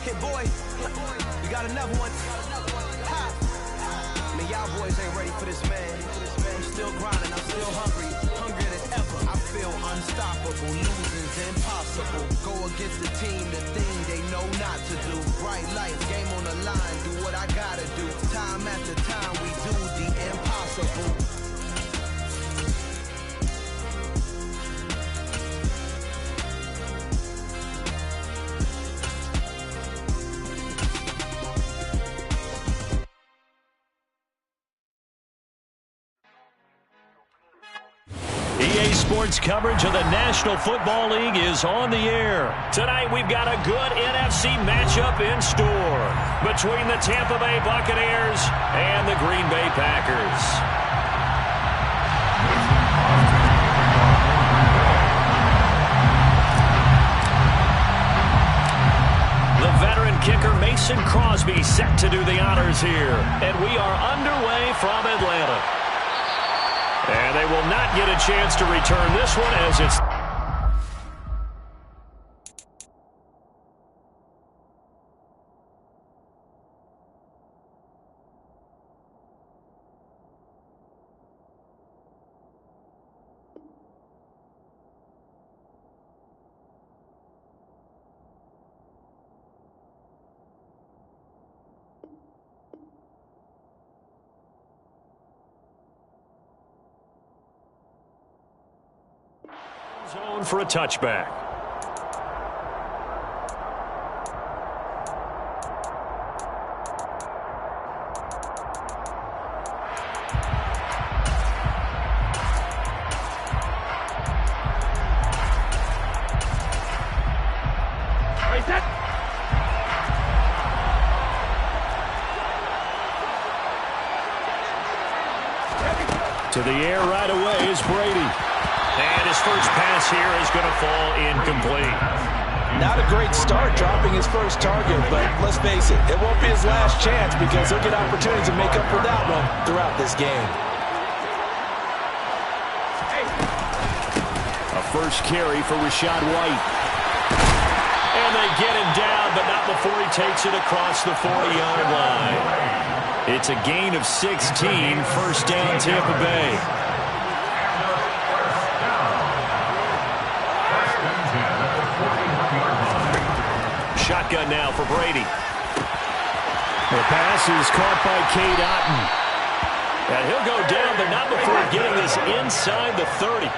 Hit boy, we got another one. Ha. Man, y'all boys ain't ready for this, man. I'm still grinding, I'm still hungry, hungrier than ever. I feel unstoppable, losing's impossible. Go against the team, the thing they know not to do. Bright lights, game on the line, do what I gotta do. Time after time, we do the impossible. EA Sports coverage of the National Football League is on the air. Tonight we've got a good NFC matchup in store between the Tampa Bay Buccaneers and the Green Bay Packers. The veteran kicker Mason Crosby set to do the honors here. And we are underway from Atlanta. And they will not get a chance to return this one as it's... zone for a touchback. To the air right away is Brady. And his first pass here is going to fall incomplete. Not a great start dropping his first target, but let's face it, it won't be his last chance because he'll get opportunities to make up for that one throughout this game. A first carry for Rachaad White. And they get him down, but not before he takes it across the 40-yard line. It's a gain of 16, first down Tampa Bay. Shotgun now for Brady. The pass is caught by Cade Otton. And he'll go down, but not before getting this inside the 30.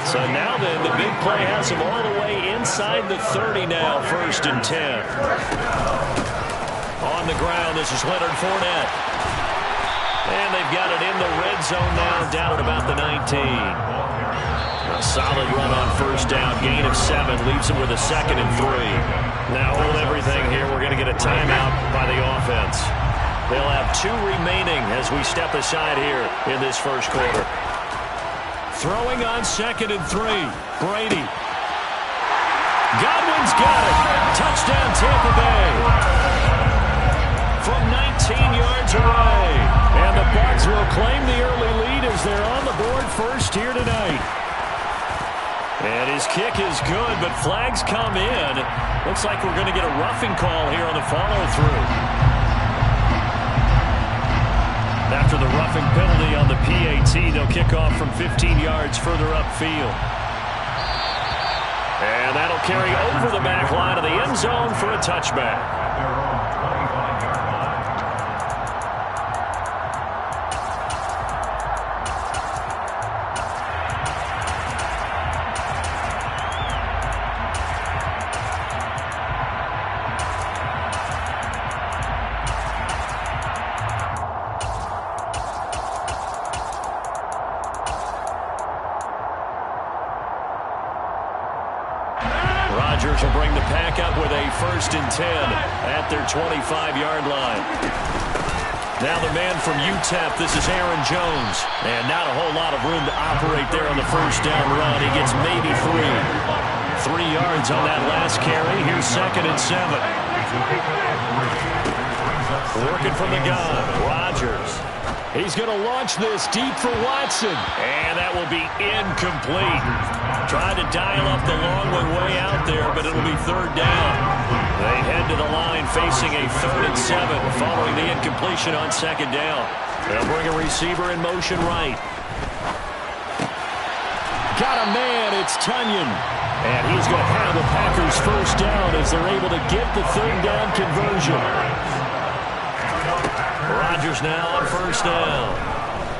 So now then, the big play has him all the way inside the 30 now, first and 10. On the ground, this is Leonard Fournette. And they've got it in the red zone now, down at about the 19. A solid run on first down, gain of 7, leaves him with a second and 3. Now hold everything here. We're going to get a timeout by the offense. They'll have 2 remaining as we step aside here in this first quarter. Throwing on second and 3. Brady. Godwin's got it. Touchdown Tampa Bay. From 19 yards away. And the Bucs will claim the early lead as they're on the board first here tonight. And his kick is good, but flags come in. Looks like we're going to get a roughing call here on the follow-through. After the roughing penalty on the PAT, they'll kick off from 15 yards further upfield. And that'll carry over the back line of the end zone for a touchback. Rodgers will bring the pack up with a first and 10 at their 25-yard line. Now the man from UTEP, this is Aaron Jones. And not a whole lot of room to operate there on the first down run. He gets maybe 3. 3 yards on that last carry. Here's second and 7. Working from the gun, Rodgers. He's going to launch this deep for Watson. And that will be incomplete. Tried to dial up the long way out there, but it'll be third down. They head to the line facing a 3rd and 7 following the incompletion on second down. They'll bring a receiver in motion right. Got a man, it's Tunyon. And he's going to have the Packers first down as they're able to get the third down conversion. Rodgers now on first down.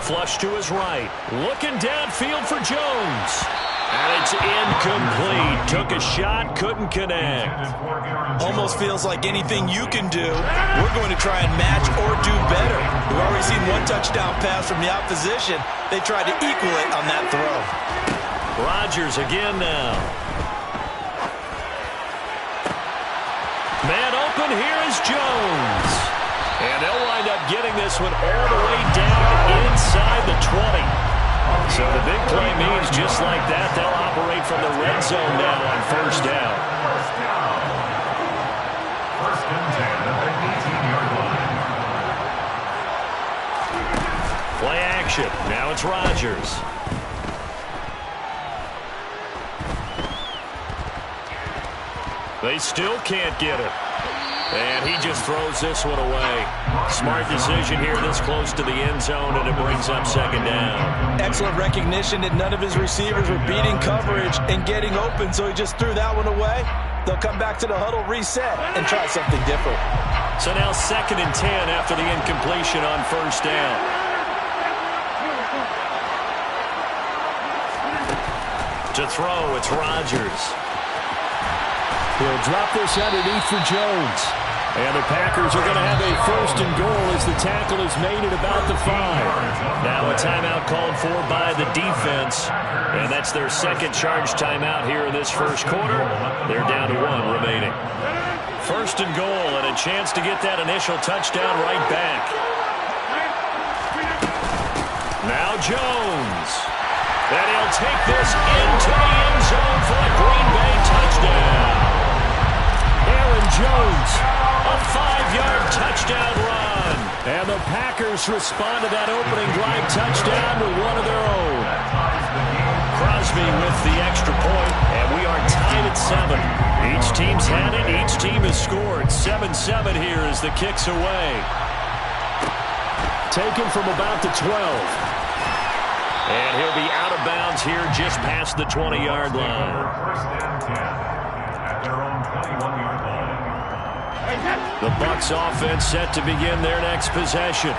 Flush to his right. Looking downfield for Jones. And it's incomplete. Took a shot, couldn't connect. Almost feels like anything you can do, we're going to try and match or do better. We've already seen one touchdown pass from the opposition. They tried to equal it on that throw. Rodgers again now. Man open, here is Jones. And they'll wind up getting this one all the way down inside the 20. So the big play means just like that, they'll operate from the red zone now on first down. First and 10 at the 18-yard line. Play action. Now it's Rodgers. They still can't get it. And he just throws this one away. Smart decision here this close to the end zone, and it brings up second down. Excellent recognition that none of his receivers were beating coverage and getting open, so he just threw that one away. They'll come back to the huddle, reset, and try something different. So now 2nd and 10 after the incompletion on first down. To throw, it's Rodgers. He'll drop this underneath for Jones. And the Packers are going to have a 1st and goal as the tackle is made at about the 5. Now a timeout called for by the defense. And that's their 2nd charge timeout here in this first quarter. They're down to 1 remaining. 1st and goal and a chance to get that initial touchdown right back. Now Jones. And he'll take this into the end zone for a Green Bay touchdown. Aaron Jones, a 5-yard touchdown run. And the Packers respond to that opening drive touchdown with one of their own. Crosby with the extra point, and we are tied at 7. Each team's had it, each team has scored. 7-7 here as the kick's away. Taken from about the 12. And he'll be out of bounds here just past the 20-yard line. First and 10 at their own 21-yard line. The Bucs offense set to begin their next possession.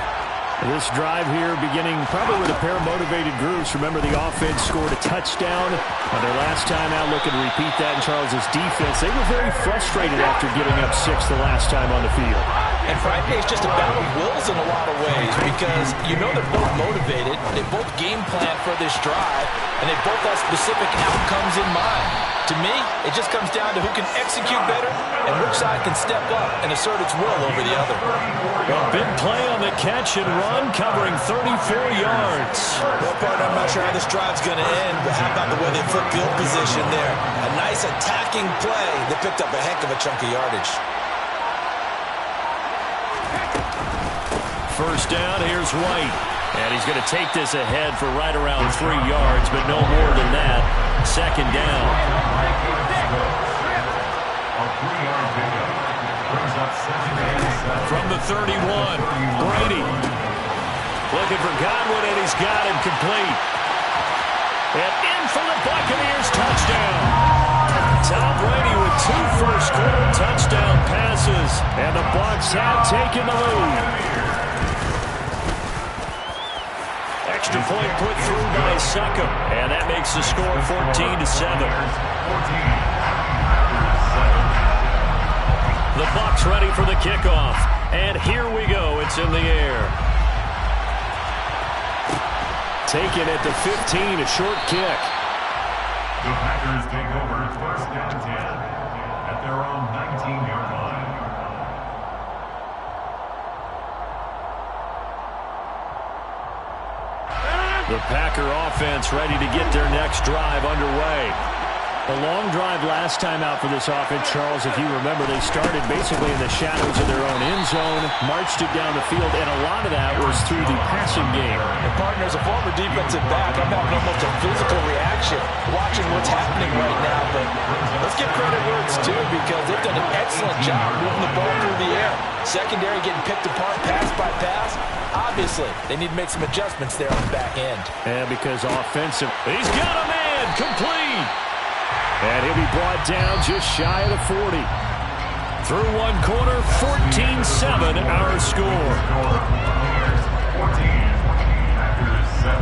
This drive here beginning probably with a pair of motivated groups. Remember, the offense scored a touchdown on their last time out. Looking to repeat that in Charles's defense. They were very frustrated after giving up 6 the last time on the field. And Friday is just a battle of wills in a lot of ways because you know they're both motivated. They both game plan for this drive, and they both have specific outcomes in mind. To me, it just comes down to who can execute better and which side can step up and assert its will over the other. A big play on the catch and run, covering 34 yards. Well, partner, I'm not sure how this drive's going to end, but how about the way they flip field position there? A nice attacking play that picked up a heck of a chunk of yardage. First down, here's White. And he's going to take this ahead for right around 3 yards, but no more than that. Second down. From the 31, Brady. Looking for Godwin, and he's got him complete. And in for the Buccaneers touchdown. Tom Brady with 2 first-quarter touchdown passes. And the Bucs have taken the lead. Extra point put through by Succop, and that makes the score 14-7. The Bucs ready for the kickoff, and here we go. It's in the air. Taken at the 15, a short kick. The Packers take over first and 10 at their own 19-yard line. The Packer offense ready to get their next drive underway. The long drive last time out for this offense, Charles, if you remember, they started basically in the shadows of their own end zone, marched it down the field, and a lot of that was through the passing game. And partner, as a former defensive back, I'm having almost a physical reaction watching what's happening right now. But let's give credit where it's due, because they've done an excellent job moving the ball through the air. Secondary getting picked apart pass by pass. Obviously, they need to make some adjustments there on the back end. And because offensive, he's got a man complete. And he'll be brought down just shy of the 40. Through one quarter, 14-7 our score. Buccaneers 14, Packers 7.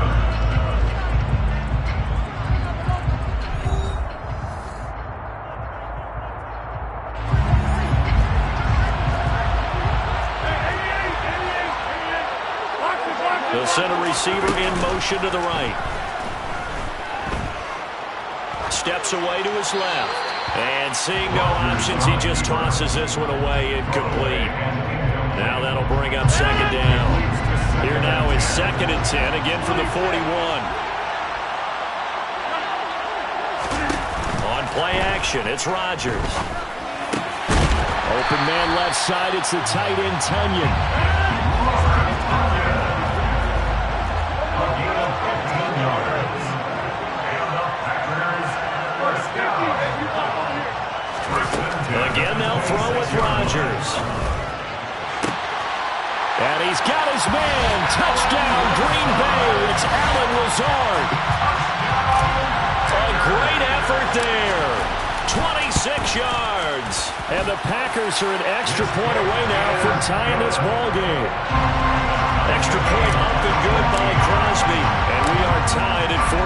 The center receiver in motion to the right. Steps away to his left. And seeing no options, he just tosses this one away, incomplete. Now that'll bring up second down. Here now is 2nd and 10, again from the 41. On play action, it's Rodgers. Open man left side, it's the tight end, Tunyon. Again, they'll throw with Rodgers. And he's got his man. Touchdown, Green Bay. It's Allen Lazard. A great effort there. 26 yards. And the Packers are an extra point away now from tying this ball game. Extra point up and good by Crosby. And we are tied at 14.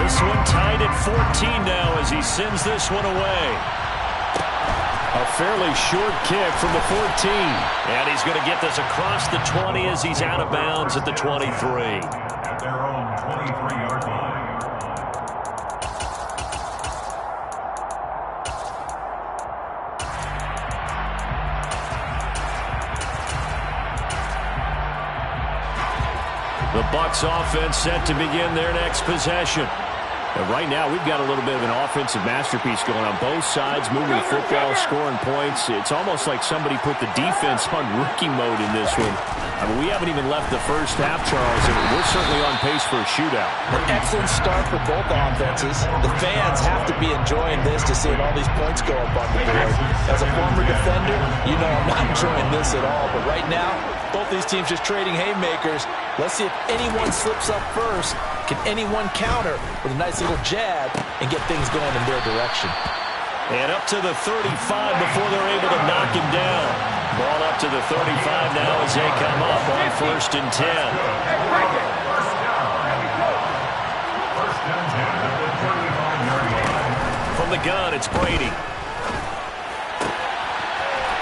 This one tied at 14 now as he sends this one away. A fairly short kick from the 14. And he's going to get this across the 20 as he's out of bounds at the 23. At their own 23-yard line. The Bucs offense set to begin their next possession. And right now, we've got a little bit of an offensive masterpiece going on both sides, moving the football, scoring points. It's almost like somebody put the defense on rookie mode in this one. I mean, we haven't even left the first half, Charles, and we're certainly on pace for a shootout. An excellent start for both offenses. The fans have to be enjoying this to seeing all these points go up on the board. As a former defender, you know I'm not enjoying this at all. But right now, both these teams just trading haymakers. Let's see if anyone slips up first. Can anyone counter with a nice little jab and get things going in their direction? And up to the 35 before they're able to knock him down. Ball up to the 35 now as they come up on 1st and 10. From the gun, it's Brady.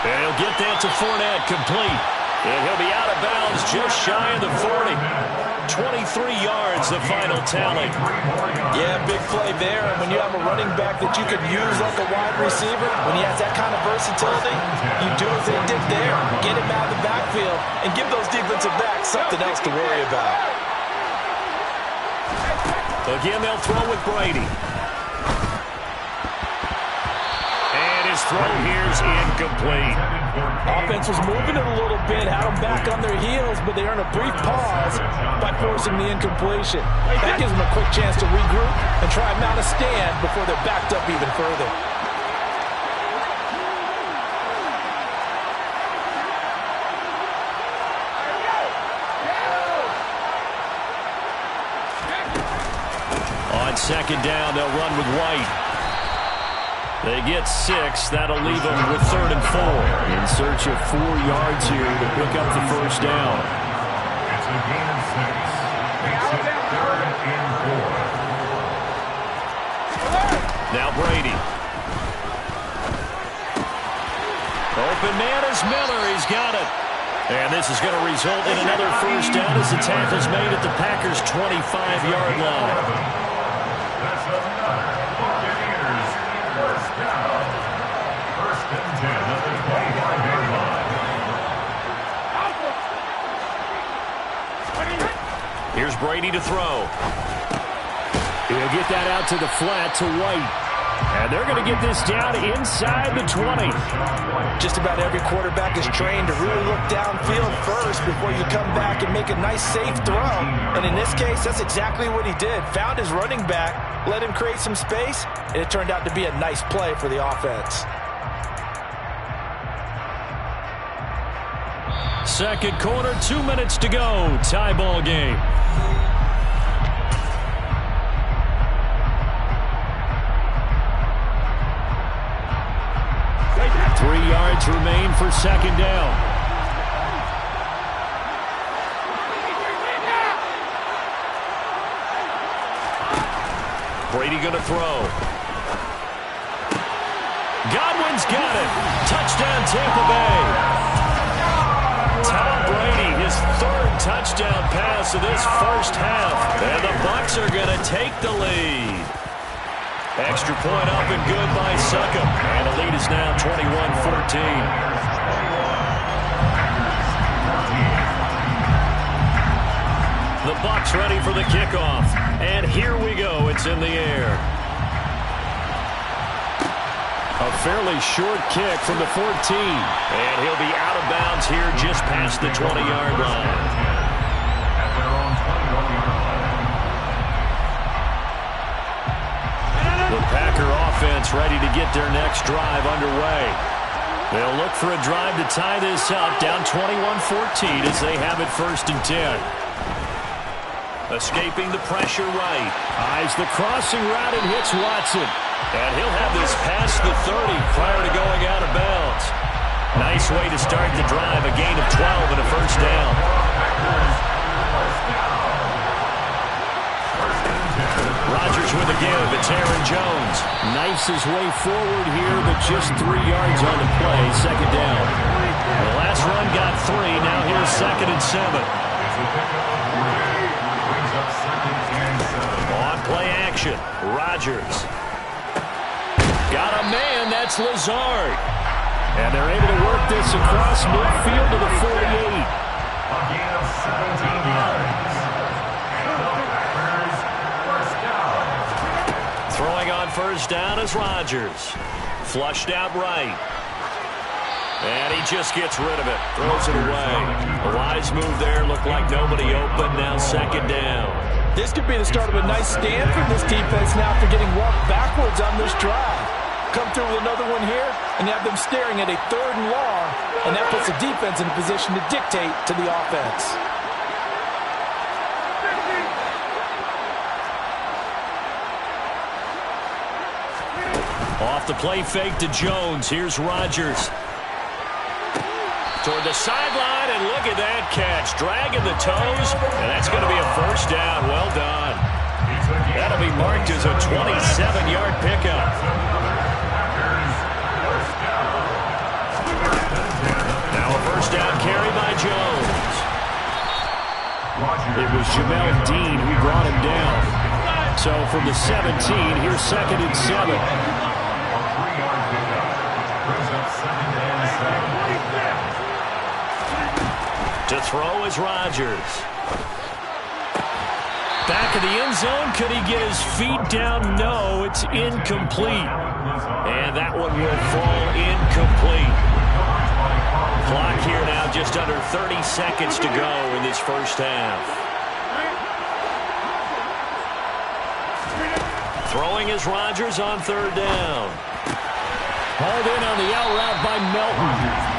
And he'll get that to Fournette, complete. And he'll be out of bounds just shy of the 40. 23 yards, the final tally. Yeah, big play there. And when you have a running back that you could use like a wide receiver, when he has that kind of versatility, you do as they did there. Get him out of the backfield and give those defensive backs something else to worry about. Again, they'll throw with Brady. And his throw here's incomplete. Offense was moving it a little bit, had them back on their heels, but they earned a brief pause by forcing the incompletion. That gives them a quick chance to regroup and try and mount a stand before they're backed up even further. On 2nd down, they'll run with White. They get 6. That'll leave them with 3rd and 4. In search of 4 yards here to pick up the first down. It's a gain of 6. Makes it 3rd and 4. Now Brady. Open man is Miller. He's got it. And this is going to result in another first down as the tackle's made at the Packers' 25-yard line. That's another Buccaneers first down. 1st and 10 at the 25-yard line. Here's Brady to throw. He'll get that out to the flat to White. And they're going to get this down inside the 20. Just about every quarterback is trained to really look downfield first before you come back and make a nice, safe throw. And in this case, that's exactly what he did. Found his running back, let him create some space, and it turned out to be a nice play for the offense. Second quarter, 2 minutes to go. Tie ball game. 3 yards remain for second down. Brady going to throw. Godwin's got it. Touchdown, Tampa Bay. Tom Brady, his third touchdown pass of this first half. And the Bucs are going to take the lead. Extra point up and good by Succop. And the lead is now 21-14. The Bucs ready for the kickoff. And here we go. It's in the air. A fairly short kick from the 14. And he'll be out of bounds here just past the 20-yard line. The Packer offense ready to get their next drive underway. They'll look for a drive to tie this up, down 21-14 as they have it 1st and 10. Escaping the pressure right. Eyes the crossing route and hits Watson. And he'll have this past the 30 prior to going out of bounds. Nice way to start the drive, a gain of 12 and a first down. Rodgers with a give. It's Aaron Jones. Knifes his way forward here, but just 3 yards on the play. Second down. The last run got 3. Now here's 2nd and 7. On play action. Rodgers. Got a man. That's Lazard. And they're able to work this across midfield to the 48. A gain of 17 yards. Throwing on first down is Rodgers. Flushed out right. And he just gets rid of it. Throws it away. A wise move there. Looked like nobody open. Now 2nd down. This could be the start of a nice stand from this defense now for getting walked backwards on this drive. Come through with another one here, and have them staring at a 3rd and long, and that puts the defense in a position to dictate to the offense. Off the play fake to Jones. Here's Rodgers. Toward the sideline, and look at that catch. Dragging the toes, and that's going to be a first down. Well done. That'll be marked as a 27-yard pickup. Now a first down carry by Jones. It was Jamel Dean who brought him down. So from the 17, here's 2nd and 7. To throw is Rodgers. Back of the end zone. Could he get his feet down? No, it's incomplete. And that one will fall incomplete. Clock here now just under 30 seconds to go in this first half. Throwing is Rodgers on 3rd down. Hauled in on the out route by Melton.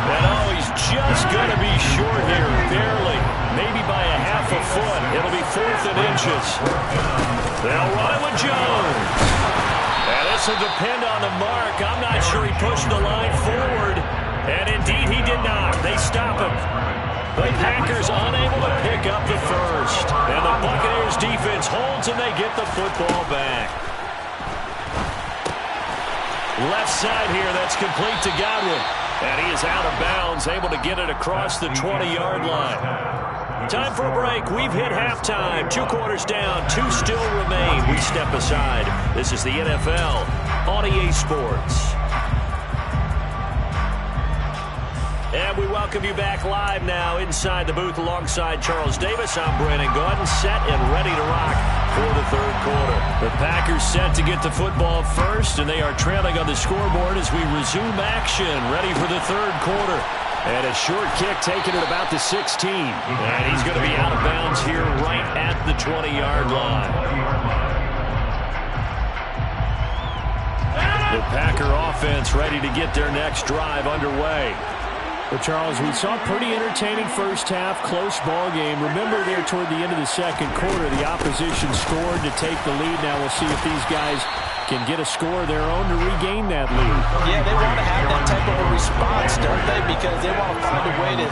And he's just going to be short here, barely. Maybe by a half a foot. It'll be 4th and inches. They'll run it with Jones. And this will depend on the mark. I'm not sure he pushed the line forward. And indeed he did not. They stop him. The Packers unable to pick up the first. And the Buccaneers defense holds and they get the football back. Left side here, that's complete to Godwin. And he is out of bounds, able to get it across the 20-yard line. Time for a break. We've hit halftime. 2 quarters down, 2 still remain. We step aside. This is the NFL on EA Sports. And we welcome you back live now inside the booth alongside Charles Davis. I'm Brandon Gaudin, set and ready to rock. for the third quarter. The Packers set to get the football first, and they are trailing on the scoreboard as we resume action, ready for the third quarter. And a short kick taken at about the 16. And he's going to be out of bounds here right at the 20-yard line. The Packer offense ready to get their next drive underway. But, Charles, we saw a pretty entertaining first half, close ball game. Remember there toward the end of the second quarter, the opposition scored to take the lead. Now we'll see if these guys can get a score of their own to regain that lead. Yeah, they want to have that type of a response, don't they? Because they want to find a way to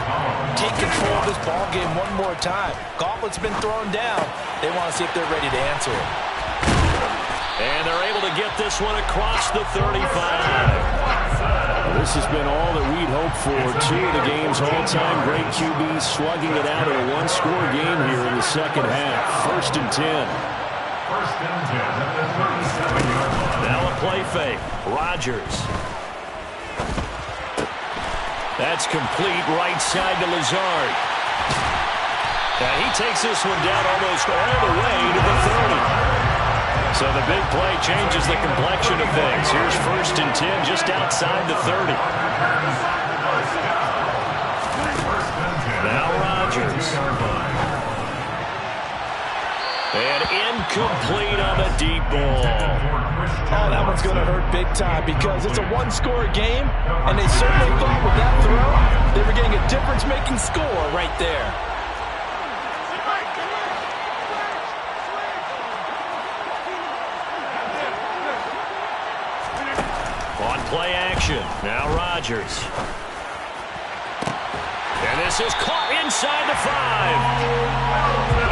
take control of this ball game one more time. Gauntlet's been thrown down. They want to see if they're ready to answer it. And they're able to get this one across the 35. This has been all that we'd hoped for. Two of the game's all-time great QBs slugging it out in a one-score game here in the second half. 1st and 10. 1st and 10 at the 37-yard line. Now a play fake. Rodgers. That's complete right side to Lazard. And he takes this one down almost all the way to the 30. So the big play changes the complexion of things. Here's 1st and 10 just outside the 30. Now Rodgers. And incomplete on the deep ball. Oh, that one's going to hurt big time because it's a one-score game, and they certainly thought with that throw they were getting a difference-making score right there. On play action. Now Rodgers. And this is caught inside the 5.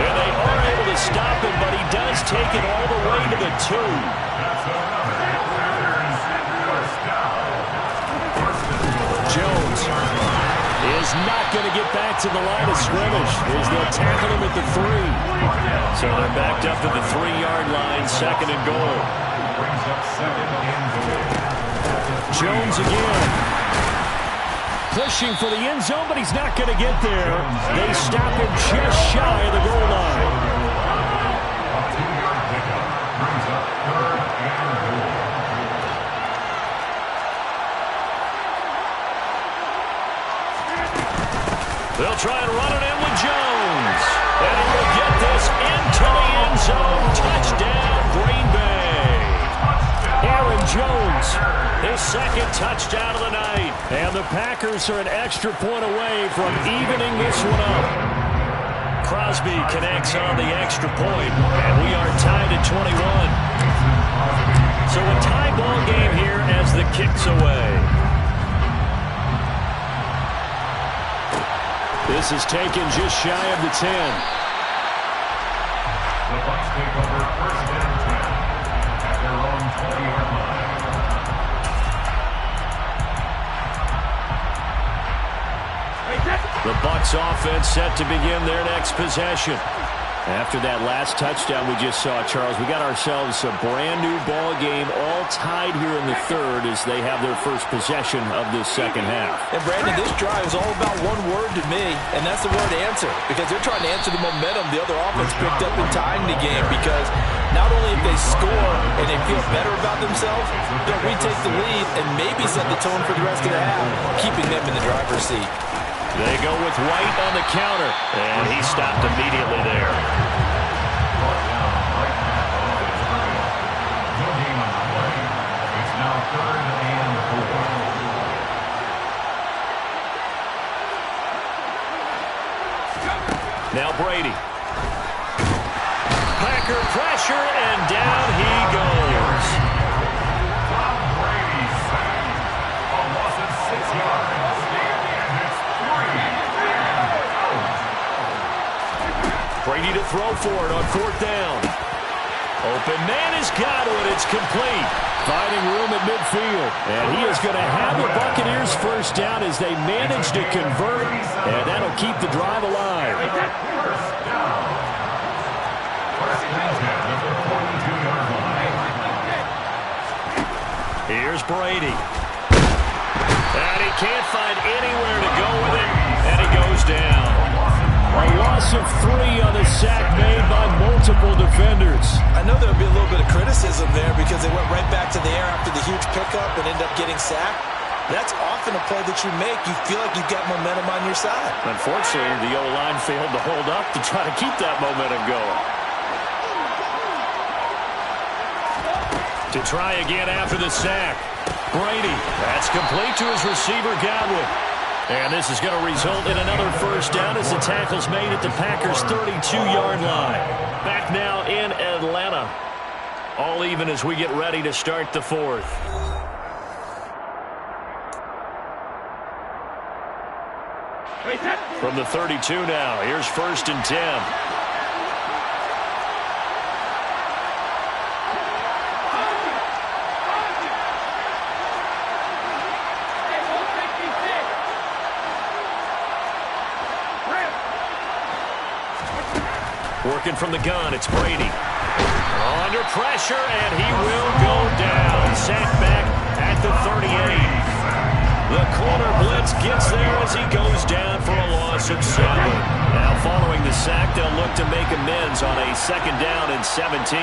And they are able to stop him, but he does take it all the way to the 2. Jones is not going to get back to the line of scrimmage as they'll tackle him at the 3. So they're backed up to the 3-yard line, 2nd and goal. Brings up 2nd and goal. Jones again. Pushing for the end zone, but he's not going to get there. They stop him just shy of the goal line. A 2-yard pickup brings up 3rd and goal. They'll try and run it in with Jones. And he will get this into the end zone. Touchdown, Green Bay. Aaron Jones, his 2nd touchdown of the night. And the Packers are an extra point away from evening this one up. Crosby connects on the extra point, and we are tied at 21. So a tie ball game here as the kick's away. This is taken just shy of the 10. The Bucs take over 1st and 10 at their own 20-yard line. The Bucs offense set to begin their next possession. After that last touchdown we just saw, Charles, we got ourselves a brand new ball game, all tied here in the 3rd as they have their first possession of this second half. And Brandon, this drive is all about one word to me, and that's the word answer, because they're trying to answer the momentum the other offense picked up in tying the game, because not only if they score and they feel better about themselves, they'll retake the lead and maybe set the tone for the rest of the half, keeping them in the driver's seat. They go with White on the counter, and he stopped immediately there. Brought down right at the line. No gain on the play. It's now 3rd and 4. Now Brady. Packer pressure, and down he goes. Tom Brady sacked. A loss of 6 yards. Brady to throw for it on 4th down. Open man has got it. It's complete. Finding room at midfield. And he is going to have the Buccaneers first down as they manage to convert. And that'll keep the drive alive. First down. 1st and 10 at the 42-yard line. Here's Brady. And he can't find anywhere to go with it. And he goes down. A lot loss of 3 on the sack made by multiple defenders. I know there'll be a little bit of criticism there because they went right back to the air after the huge pickup and ended up getting sacked. That's often a play that you make. You feel like you've got momentum on your side. Unfortunately, the O-line failed to hold up to try to keep that momentum going. To try again after the sack. Brady. That's complete to his receiver, Godwin. And this is going to result in another first down as the tackle's made at the Packers' 32-yard line. Back now in Atlanta. All even as we get ready to start the fourth. From the 32 now, here's 1st and 10. Working from the gun, it's Brady. Under pressure, and he will go down. Sacked back at the 38. The corner blitz gets there as he goes down for a loss of 7. Now following the sack, they'll look to make amends on a 2nd down and 17.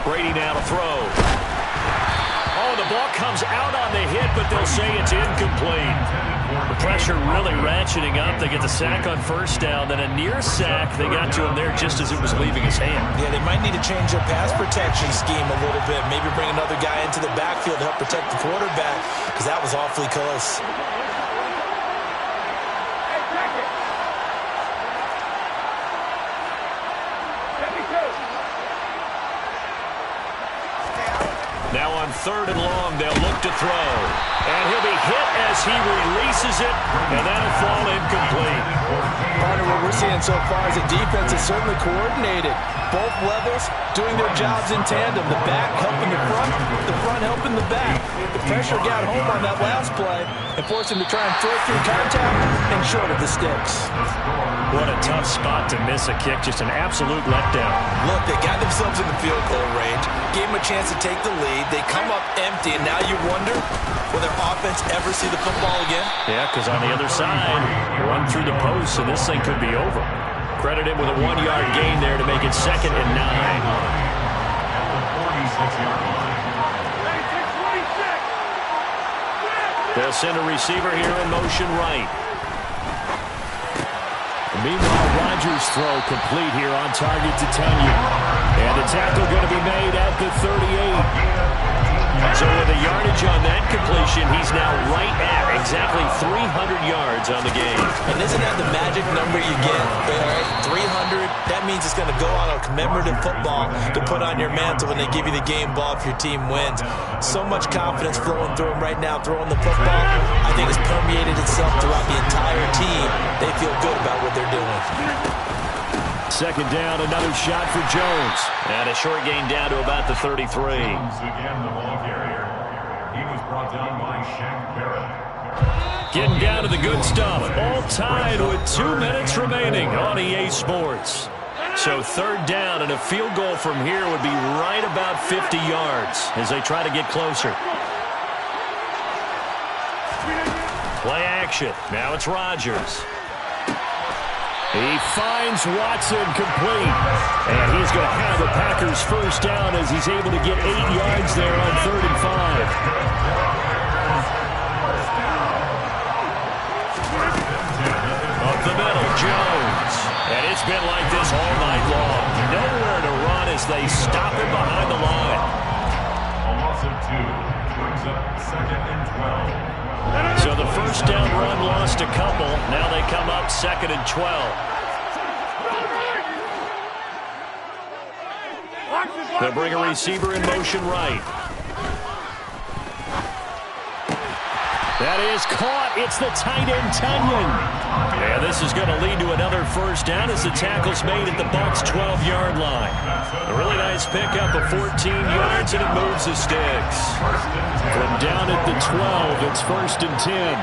Brady now to throw. Oh, the ball comes out on the hit, but they'll say it's incomplete. The pressure really ratcheting up. They get the sack on 1st down, then a near sack. They got to him there just as it was leaving his hand. Yeah, they might need to change their pass protection scheme a little bit. Maybe bring another guy into the backfield to help protect the quarterback, because that was awfully close. Now on 3rd and long, they'll look to throw. And he'll be hit as he releases it, and that'll fall incomplete. Partner, what we're seeing so far is the defense is certainly coordinated. Both levels doing their jobs in tandem. The back helping the front helping the back. The pressure got home on that last play and forced him to try and throw through contact and short of the sticks. What a tough spot to miss a kick. Just an absolute letdown. Look, they got themselves in the field goal range, gave them a chance to take the lead. They come up empty, and now you wonder, will their offense ever see the football again? Yeah, because on the other side, run through the post, and this thing could be over. Credit him with a 1-yard gain there to make it 2nd and 9. At the 46-yard line. They'll send a receiver here in motion right. Meanwhile, Rodgers' throw complete here on target to Tonyan. And the tackle going to be made at the 38. So with the yardage on that completion, he's now right at exactly 300 yards on the game. And isn't that the magic number you get? Right? 300, that means it's going to go on a commemorative football to put on your mantle when they give you the game ball if your team wins. So much confidence flowing through him right now, throwing the football. I think it's permeated itself throughout the entire team. They feel good about what they're doing. 2nd down, another shot for Jones. And a short gain down to about the 33. Jones again, the ball carrier. He was brought down by Shaq Barrett. Getting down to the good stuff. All tied with 2 minutes remaining on EA Sports. So 3rd down and a field goal from here would be right about 50 yards as they try to get closer. Play action. Now it's Rodgers. He finds Watson complete. And he's going to have the Packers 1st down as he's able to get 8 yards there on 3rd and 5. Up the middle, Jones. And it's been like this all night long. Nowhere to run as they stop him behind the line. A loss of 2 brings up 2nd and 12. So the 1st down run lost a couple. Now they come up 2nd and 12. They'll bring a receiver in motion right. That is caught. It's the tight end, Tonyan. And this is going to lead to another 1st down as the tackle's made at the Bucs' 12-yard line. A really nice pickup of 14 yards, and it moves the sticks. From down at the 12, it's 1st and 10.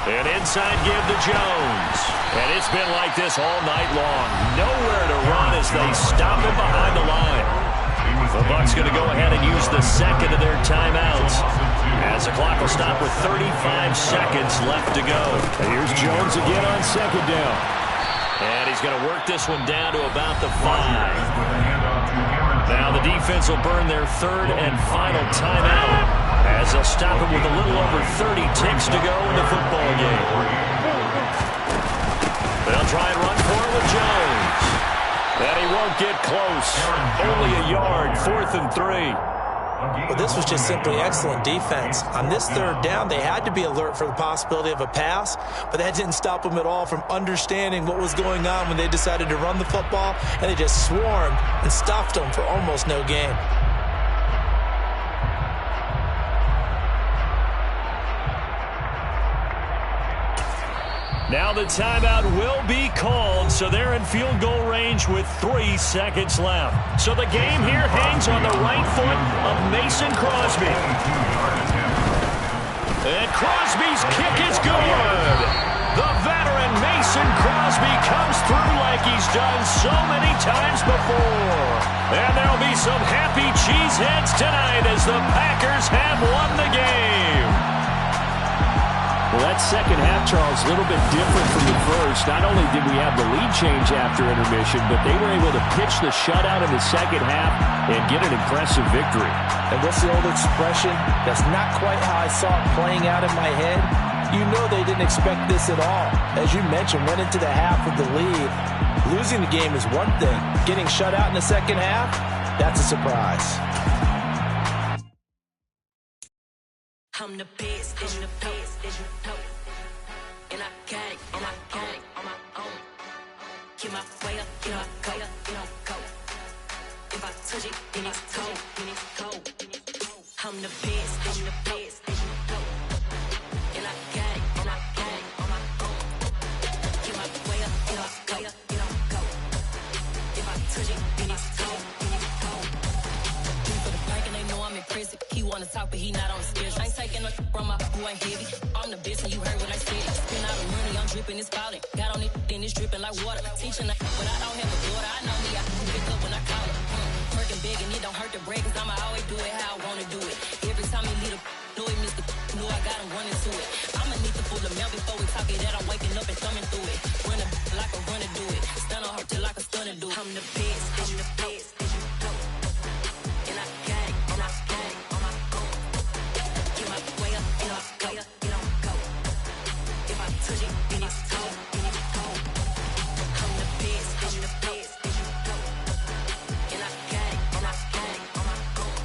An inside give to Jones. And it's been like this all night long. Nowhere to run as they stop him behind the line. The Bucs going to go ahead and use the second of their timeouts as the clock will stop with 35 seconds left to go. And here's Jones again on second down. And he's going to work this one down to about the 5. Now the defense will burn their third and final timeout as they'll stop it with a little over 30 ticks to go in the football game. They'll try and run for it with Jones. And he won't get close. Only a yard, 4th and 3. Well, this was just simply excellent defense. On this third down, they had to be alert for the possibility of a pass, but that didn't stop them at all from understanding what was going on when they decided to run the football, and they just swarmed and stuffed them for almost no gain. Now the timeout will be called, so they're in field goal range with 3 seconds left. So the game here hangs on the right foot of Mason Crosby. And Crosby's kick is good. The veteran Mason Crosby comes through like he's done so many times before. And there'll be some happy cheeseheads tonight as the Packers have won the game. Well, that second half, Charles, a little bit different from the first. Not only did we have the lead change after intermission, but they were able to pitch the shutout in the second half and get an impressive victory. And what's the old expression? That's not quite how I saw it playing out in my head. You know they didn't expect this at all. As you mentioned, went into the half with the lead. Losing the game is one thing. Getting shut out in the second half, that's a surprise. I'm the best, I'm the best, and I got it, and I got it on my own. Get my way up, get my go, go. If I touch it, then it's cold, I'm the best, I'm the best, and I got it, and I got it on my own. Get my way up, get my go. If I touch it, then it's cold. For the bank and they know I'm in prison. He wanna talk, but he not on the schedule. I ain't taking no from my who ain't heavy. I'm the best and you heard what I said. Spend all the money, I'm dripping, it's falling. Got on it, then it's dripping like water. Teaching that, but I don't have a daughter. I know me, I can pick up when I call her. Working big and it don't hurt to break, cause I'ma always do it how I wanna do it. Every time he lead a know it, Mr. Know I got him running to it. I'ma need to pull the mail before we talk it that I'm waking up and thumbing through it. Running like a runner do it. Stun on her till like a stunner do it. I'm the best, I'm the best. And I got it, and I got it on my own. Get my way up, get my way up, go. If I touch it, then it's cold, I'm the best, I'm the best. And I got it, and I got it on my own.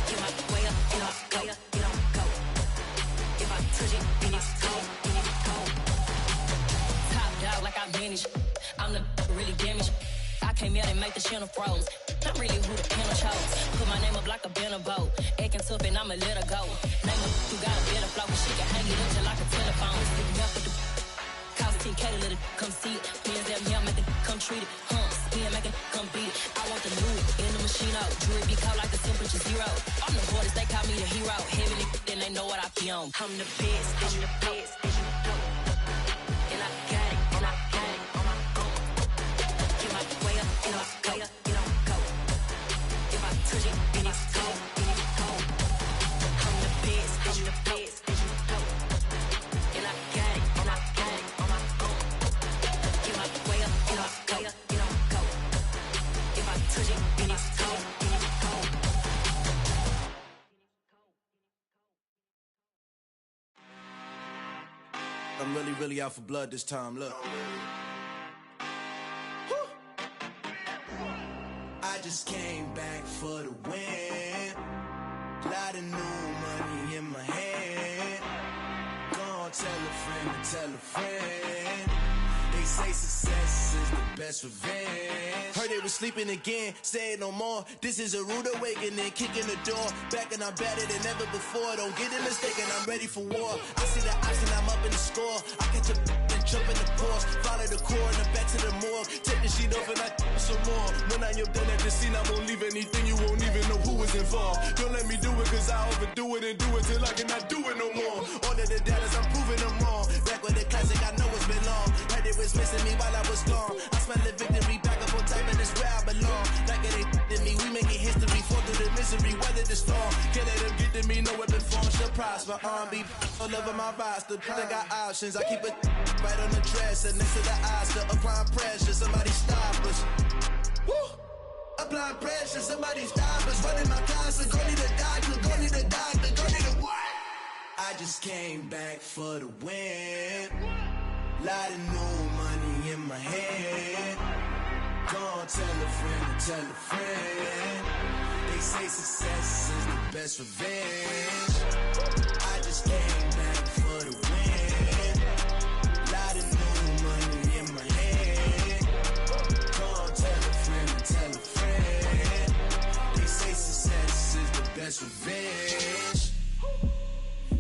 Get my way up, get my way up, go. If I touch it, then it's cold, Top dog like I vanished. I'm the really damaged. I came out and make the channel froze. Not really who the panel chose. Put my name up like a banner boat. Acting tough and I'ma let her go. Name her who got a better flow. She can hang it up just like a telephone. Stick me up with the cost 10K to let it come see it. Hands down here, make it come treat it. Spin, make it come beat it. I want the new in the machine out. Jewelry be caught like the temperature 0. I'm the hardest, they call me the hero. Heavy then they know what I be on. I'm the best, I'm the best. And I got it, and I got it on my own. Get my way up, and I go. If I touch it, then it's cold, I'm the best, I'm the best. And I got it, and I got it on my own. Get my way up, and I go. If I touch it, then it's cold, I'm really out for blood this time, look. I just came back for the win. Lot of new money in my hand. Gonna tell a friend. They say success is the best revenge. Heard they was sleeping again, say it no more. This is a rude awakening, kicking the door. Back and I'm better than ever before. Don't get it mistaken, I'm ready for war. I see the option, I'm up in the score. I catch a and jump in the course. Follow the core and the back to the morgue. Take the sheet off and I some more. When I am done at the scene, I won't leave anything. You won't even know who was involved. Don't let me do it, cause I overdo it and do it till I cannot do it no more. All of the doubters, I'm proving them wrong. Back with the classic, I know it's been long. Heard it was missing me while I was gone. I smell the victory, back up on time, and it's where I belong. Like it ain't to me, we making history. Fall through the misery, weather the storm. Can't let them get to me, no weapon form should prosper. R&B all over my roster. I got options, I keep it right on the dresser. Next to the Oscar, applying pressure, somebody stop us. Woo! Applying pressure, somebody stop us. Running my closet, go need a doctor, go need a doctor, go need a what? I just came back for the win. Lot of new money in my hand. Gonna tell a friend to tell a friend. They say success is the best revenge. I just came back for the win. Lot of new money in my hand. Gonna tell a friend to tell a friend. They say success is the best revenge.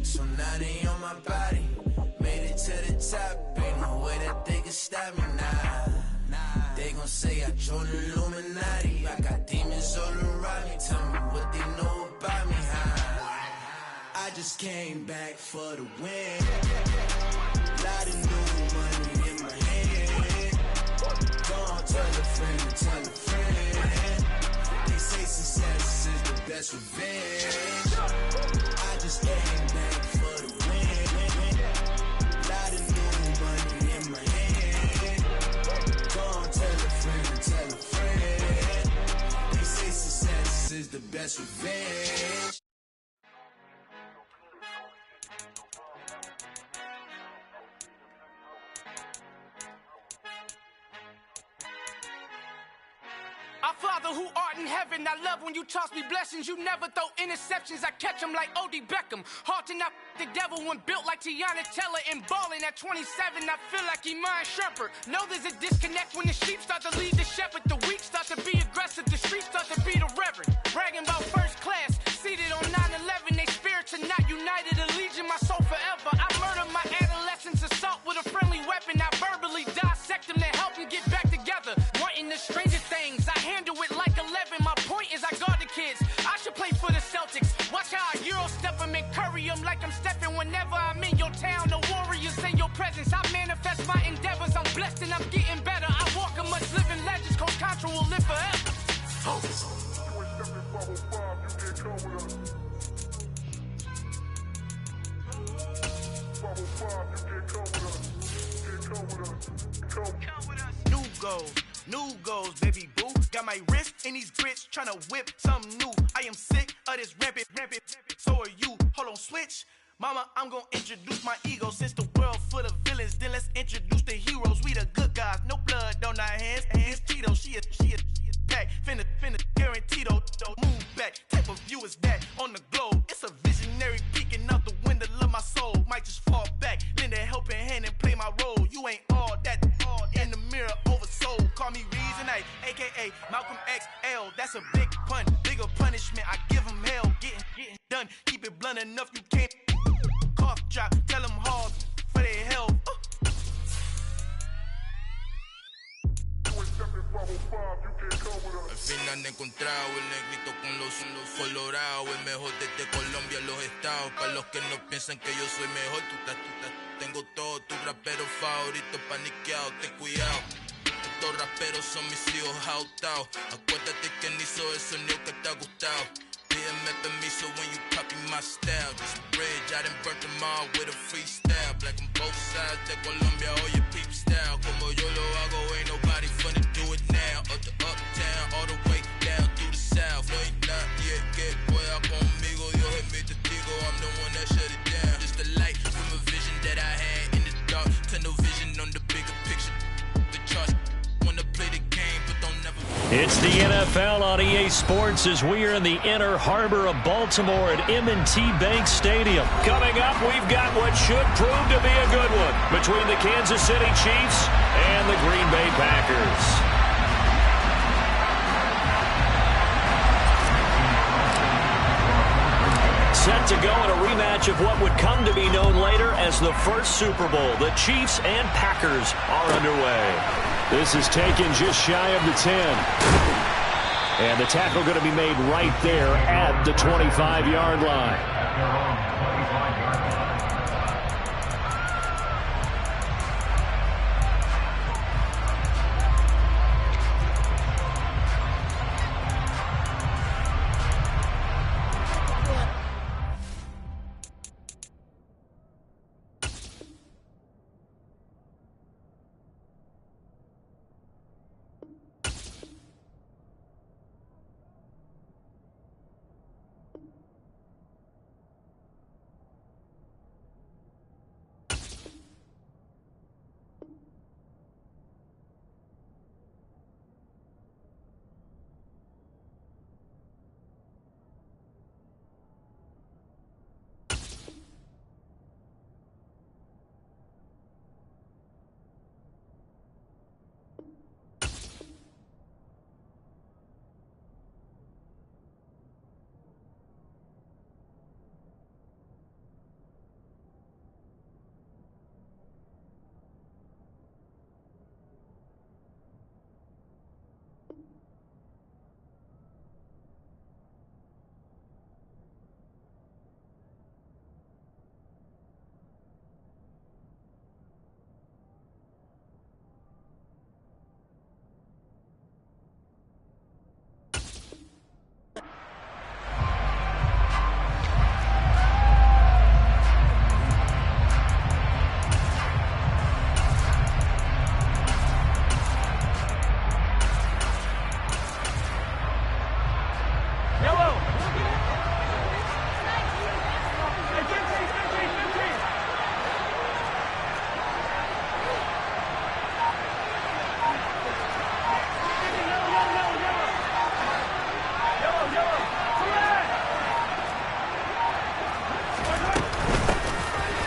So now they on my body. Made it to the top. Ain't no way that they can stop me now. They gon' say I joined the Illuminati. I got demons all around me. Tell me what they know about me, huh? I just came back for the win. Lot of new money in my hand. Gonna tell a friend to tell a friend. They say success is the best revenge. I just came back for the win. Lot of new money in my hand. Gonna tell a friend to tell a friend. They say success is the best revenge. Our Father who art in heaven, I love when you toss me blessings. You never throw interceptions, I catch them like O.D. Beckham. Hard to not the devil when built like Tiana Teller and balling at 27. I feel like Iman Shumpert. Know there's a disconnect when the sheep start to lead the shepherd. The weak start to be aggressive, the streets start to be the reverend. Bragging about first class, seated on 9/11. They spirits are not united, a legion, my soul forever. I murder my adolescence, assault with a friendly weapon. I verbally dissect them to help them get back together. Wanting the stranger things, I handle it like 11. My point is I guard the kids. I should play for the Celtics. Watch how I Euro step them and curry them like I'm stepping. Whenever I'm in your town, the Warriors in your presence. I manifest my endeavors. I'm blessed and I'm getting better. I walk amongst living legends. Coach Contra will live forever. New goals, baby boo. Got my wrist in these grits, tryna whip something new. I am sick of this rampant. So are you. Hold on, switch. Mama, I'm gonna introduce my ego. Since the world full of villains, then let's introduce the heroes. We the good guys, no blood on our hands. Hands Tito, she is pack. Finna, guaranteed though. Move back, type of view is that on the globe. It's a visionary peeking out the window of my soul. Might just fall back, lend a helping hand and play my role. You ain't all that in the mirror oversold. Call me Reason A, aka Malcolm XL. That's a big pun, bigger punishment. I give him hell, getting done. Keep it blunt enough, you can't cough drop. Tell them hard for their health. Al fin han encontrado el negrito con los colorados, el mejor desde Colombia, los estados. Para los que no piensan que yo soy mejor, tengo todo, tu rapero favorito paniqueado, ten cuidado. Estos raperos son mis hijos jautados. Acuérdate que ni hizo el sonido que te ha gustado. Pídeme permiso when you copy my style. This bridge, I done burnt them all with a freestyle. Black on both sides de Colombia, oye peep style. Como yo lo hago, ain't nobody finna do it now. Up to uptown, all the way down through the south. No hay nadie que pueda conmigo, Dios es mi testigo. I'm the one that shut it down. Just the light from a vision that I had in the dark. Tunnel vision on the bigger picture. The charts wanna play the game, but don't never. It's the NFL on EA Sports as we are in the inner harbor of Baltimore at M&T Bank Stadium. Coming up, we've got what should prove to be a good one between the Kansas City Chiefs and the Green Bay Packers. Set to go in a rematch of what would come to be known later as the first Super Bowl. The Chiefs and Packers are underway. This is taken just shy of the 10. And the tackle going to be made right there at the 25-yard line.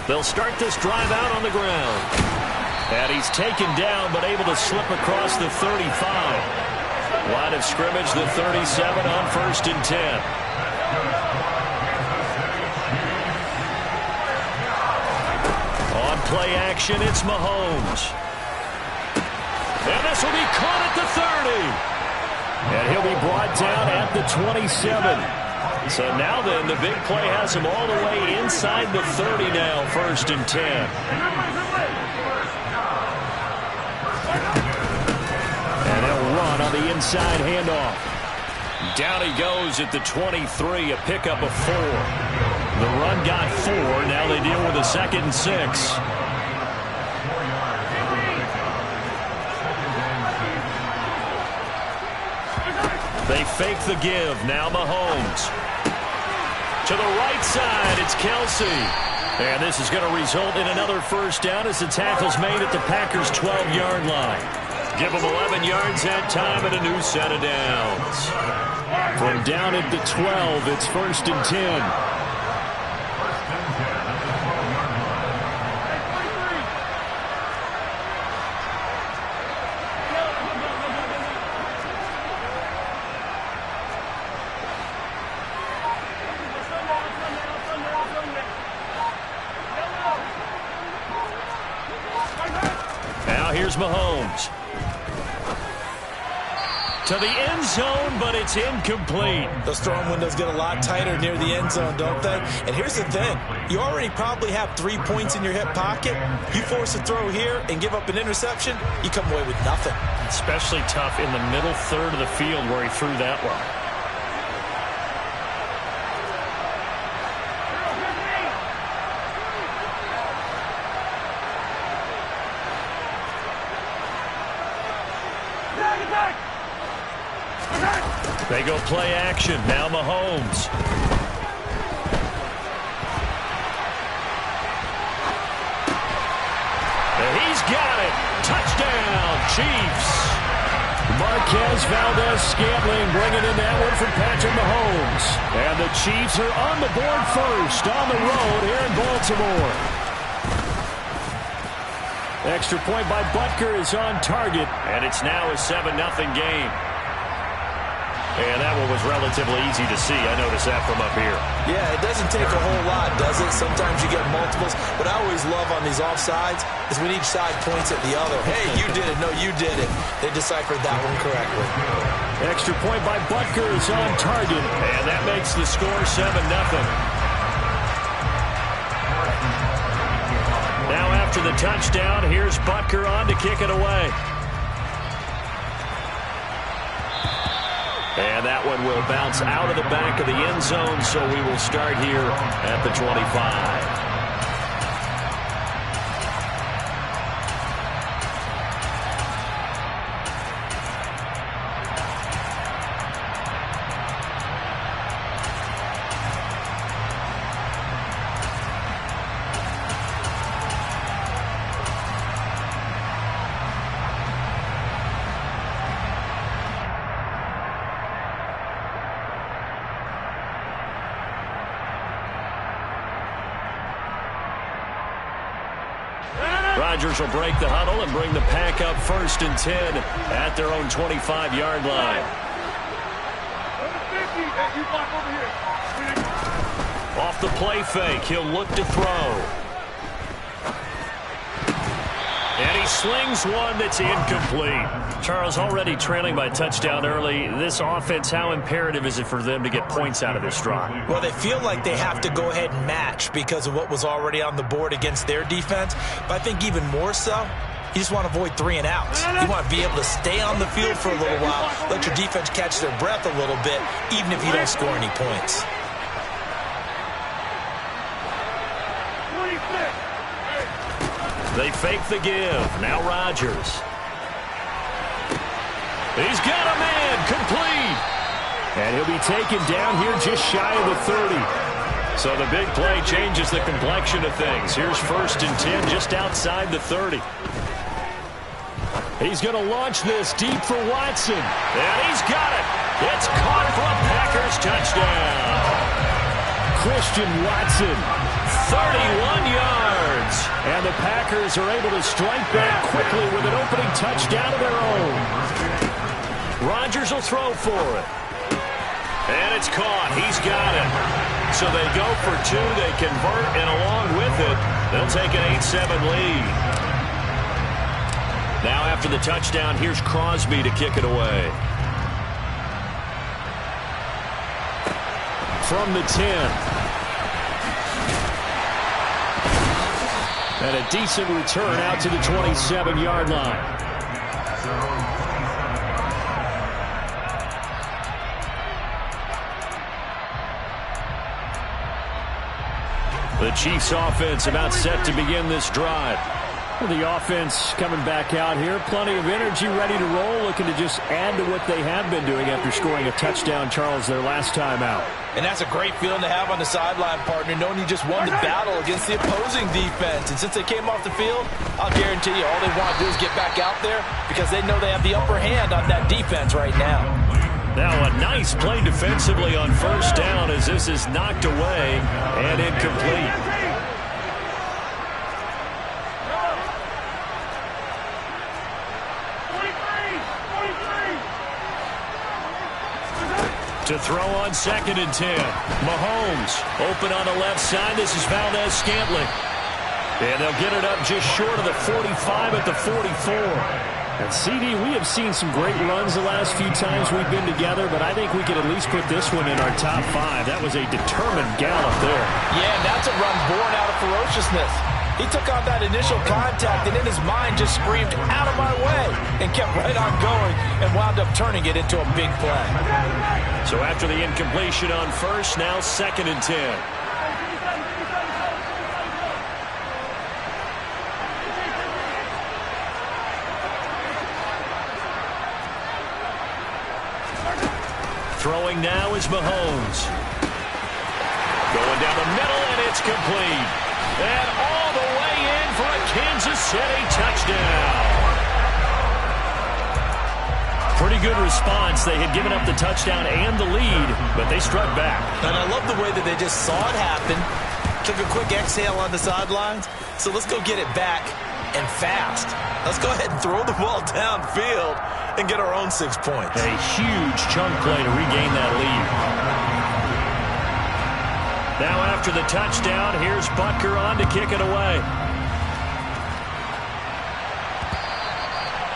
They'll start this drive out on the ground. And he's taken down, but able to slip across the 35. Line of scrimmage, the 37 on 1st and 10. On play action, it's Mahomes. And this will be caught at the 30. And he'll be brought down at the 27. So now then, the big play has him all the way inside the 30 now, 1st and 10. And they'll run on the inside handoff. Down he goes at the 23, a pickup of 4. The run got 4. Now they deal with a 2nd and 6. They fake the give. Now Mahomes. To the right side, it's Kelsey. And this is going to result in another 1st down as the tackle's made at the Packers' 12-yard line. Give them 11 yards that time and a new set of downs. From down at the 12, it's 1st and 10. Here's Mahomes. To the end zone, but it's incomplete. Those throwing windows get a lot tighter near the end zone, don't they? And here's the thing. You already probably have 3 points in your hip pocket. You force a throw here and give up an interception, you come away with nothing. Especially tough in the middle third of the field where he threw that one. They go play action. Now Mahomes. And he's got it. Touchdown, Chiefs. Marquez Valdez-Scantling bringing in that one from Patrick Mahomes. And the Chiefs are on the board first on the road here in Baltimore. Extra point by Butker is on target. And it's now a 7-0 game. And that one was relatively easy to see. I noticed that from up here. Yeah, it doesn't take a whole lot, does it? Sometimes you get multiples. What I always love on these offsides is when each side points at the other. Hey, you did it. No, you did it. They deciphered that one correctly. Extra point by Butker is on target. And that makes the score 7-0. Now after the touchdown, here's Butker on to kick it away. And that one will bounce out of the back of the end zone, so we will start here at the 25. Rodgers will break the huddle and bring the pack up 1st and 10 at their own 25-yard line. Off the play fake, he'll look to throw. And he slings one that's incomplete. Charles, already trailing by touchdown early. This offense, how imperative is it for them to get points out of this drive? Well, they feel like they have to go ahead and match because of what was already on the board against their defense. But I think even more so, you just want to avoid 3 and outs. You want to be able to stay on the field for a little while, let your defense catch their breath a little bit, even if you don't score any points. They fake the give. Now Rodgers. He's got a man. Complete. And he'll be taken down here just shy of the 30. So the big play changes the complexion of things. Here's 1st and 10 just outside the 30. He's going to launch this deep for Watson. And he's got it. It's caught for a Packers touchdown. Christian Watson. 31 yards. And the Packers are able to strike back quickly with an opening touchdown of their own. Rodgers will throw for it. And it's caught. He's got it. So they go for 2. They convert, and along with it, they'll take an 8-7 lead. Now after the touchdown, here's Crosby to kick it away. From the 10. And a decent return out to the 27-yard line. The Chiefs offense about set to begin this drive. Well, the offense coming back out here. Plenty of energy, ready to roll, looking to just add to what they have been doing after scoring a touchdown, Charles, their last time out. And that's a great feeling to have on the sideline, partner, knowing you just won the battle against the opposing defense. And since they came off the field, I'll guarantee you all they want to do is get back out there because they know they have the upper hand on that defense right now. Now a nice play defensively on 1st down as this is knocked away and incomplete. To throw on 2nd and 10. Mahomes open on the left side. This is Valdez-Scantling. And they'll get it up just short of the 45 at the 44. And CD, we have seen some great runs the last few times we've been together, but I think we could at least put this one in our top 5. That was a determined gallop there. Yeah, and that's a run born out of ferociousness. He took on that initial contact and in his mind just screamed, out of my way, and kept right on going and wound up turning it into a big play. So after the incompletion on 1st, now 2nd and 10. Throwing now is Mahomes. Going down the middle, and it's complete. And all the way in for a Kansas City touchdown. Pretty good response. They had given up the touchdown and the lead, but they struck back. And I love the way that they just saw it happen, took a quick exhale on the sidelines. So let's go get it back and fast. Let's go ahead and throw the ball downfield and get our own 6 points. A huge chunk play to regain that lead. Now after the touchdown, here's Butker on to kick it away.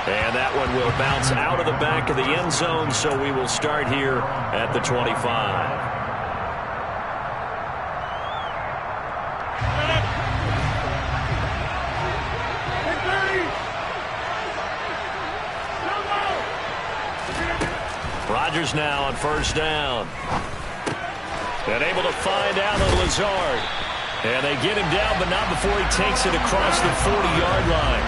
And that one will bounce out of the back of the end zone, so we will start here at the 25. Rodgers now on first down. And able to find Allen Lazard. And they get him down, but not before he takes it across the 40-yard line.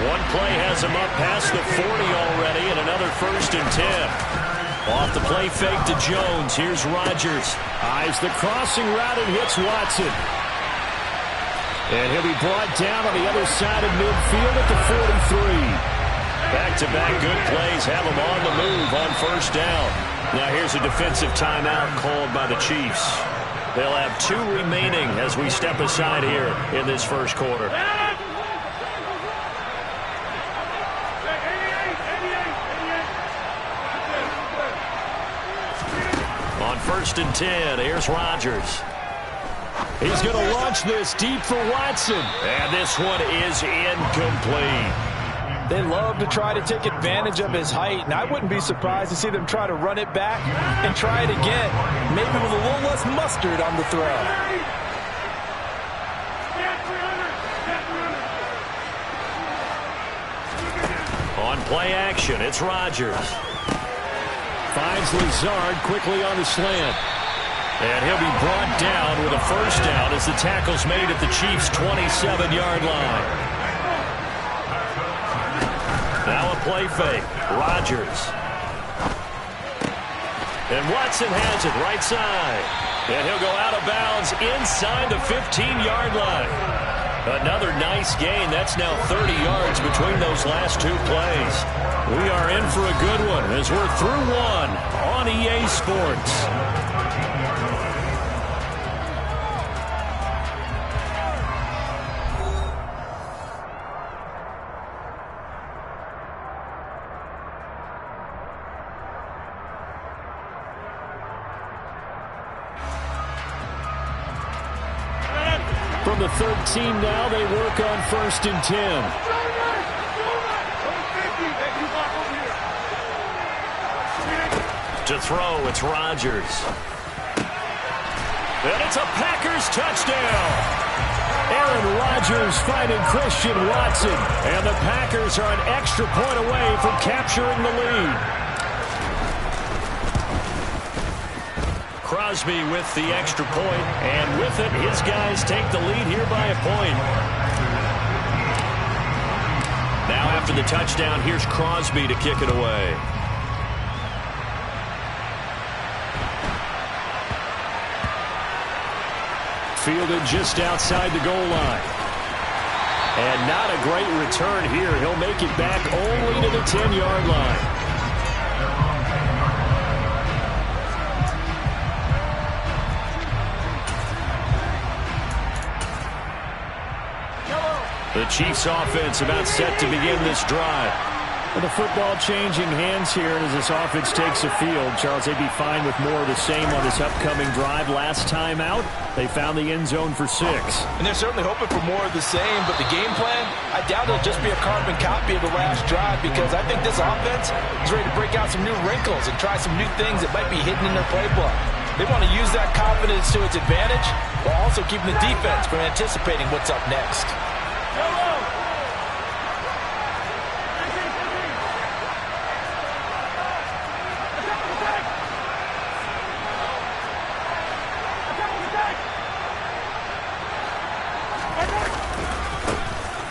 One play has him up past the 40 already, and another 1st and 10. Off the play fake to Jones. Here's Rodgers. Eyes the crossing route and hits Watson. And he'll be brought down on the other side of midfield at the 43. Back-to-back good plays have him on the move on first down. Now here's a defensive timeout called by the Chiefs. They'll have 2 remaining as we step aside here in this first quarter. On 1st and 10, here's Rodgers. He's going to launch this deep for Watson. And this one is incomplete. They love to try to take advantage of his height, and I wouldn't be surprised to see them try to run it back and try it again, maybe with a little less mustard on the throw. On play action, it's Rodgers. Finds Lazard quickly on the slant. And he'll be brought down with a first down as the tackle's made at the Chiefs' 27-yard line. Now a play fake. Rodgers. And Watson has it right side. And he'll go out of bounds inside the 15-yard line. Another nice gain. That's now 30 yards between those last 2 plays. We are in for a good one as we're through one on EA Sports. From the 13 now, they work on 1st and 10. To throw, it's Rodgers. And it's a Packers touchdown. Aaron Rodgers finding Christian Watson. And the Packers are an extra point away from capturing the lead. Crosby with the extra point, and with it, his guys take the lead here by a point. Now after the touchdown, here's Crosby to kick it away. Fielded just outside the goal line. And not a great return here. He'll make it back only to the 10-yard line. The Chiefs offense about set to begin this drive. Well, the football changing hands here as this offense takes the field. Charles, they'd be fine with more of the same on this upcoming drive. Last time out, they found the end zone for 6. And they're certainly hoping for more of the same, but the game plan, I doubt it'll just be a carbon copy of the last drive, because I think this offense is ready to break out some new wrinkles and try some new things that might be hidden in their playbook. They want to use that confidence to its advantage while also keeping the defense from anticipating what's up next.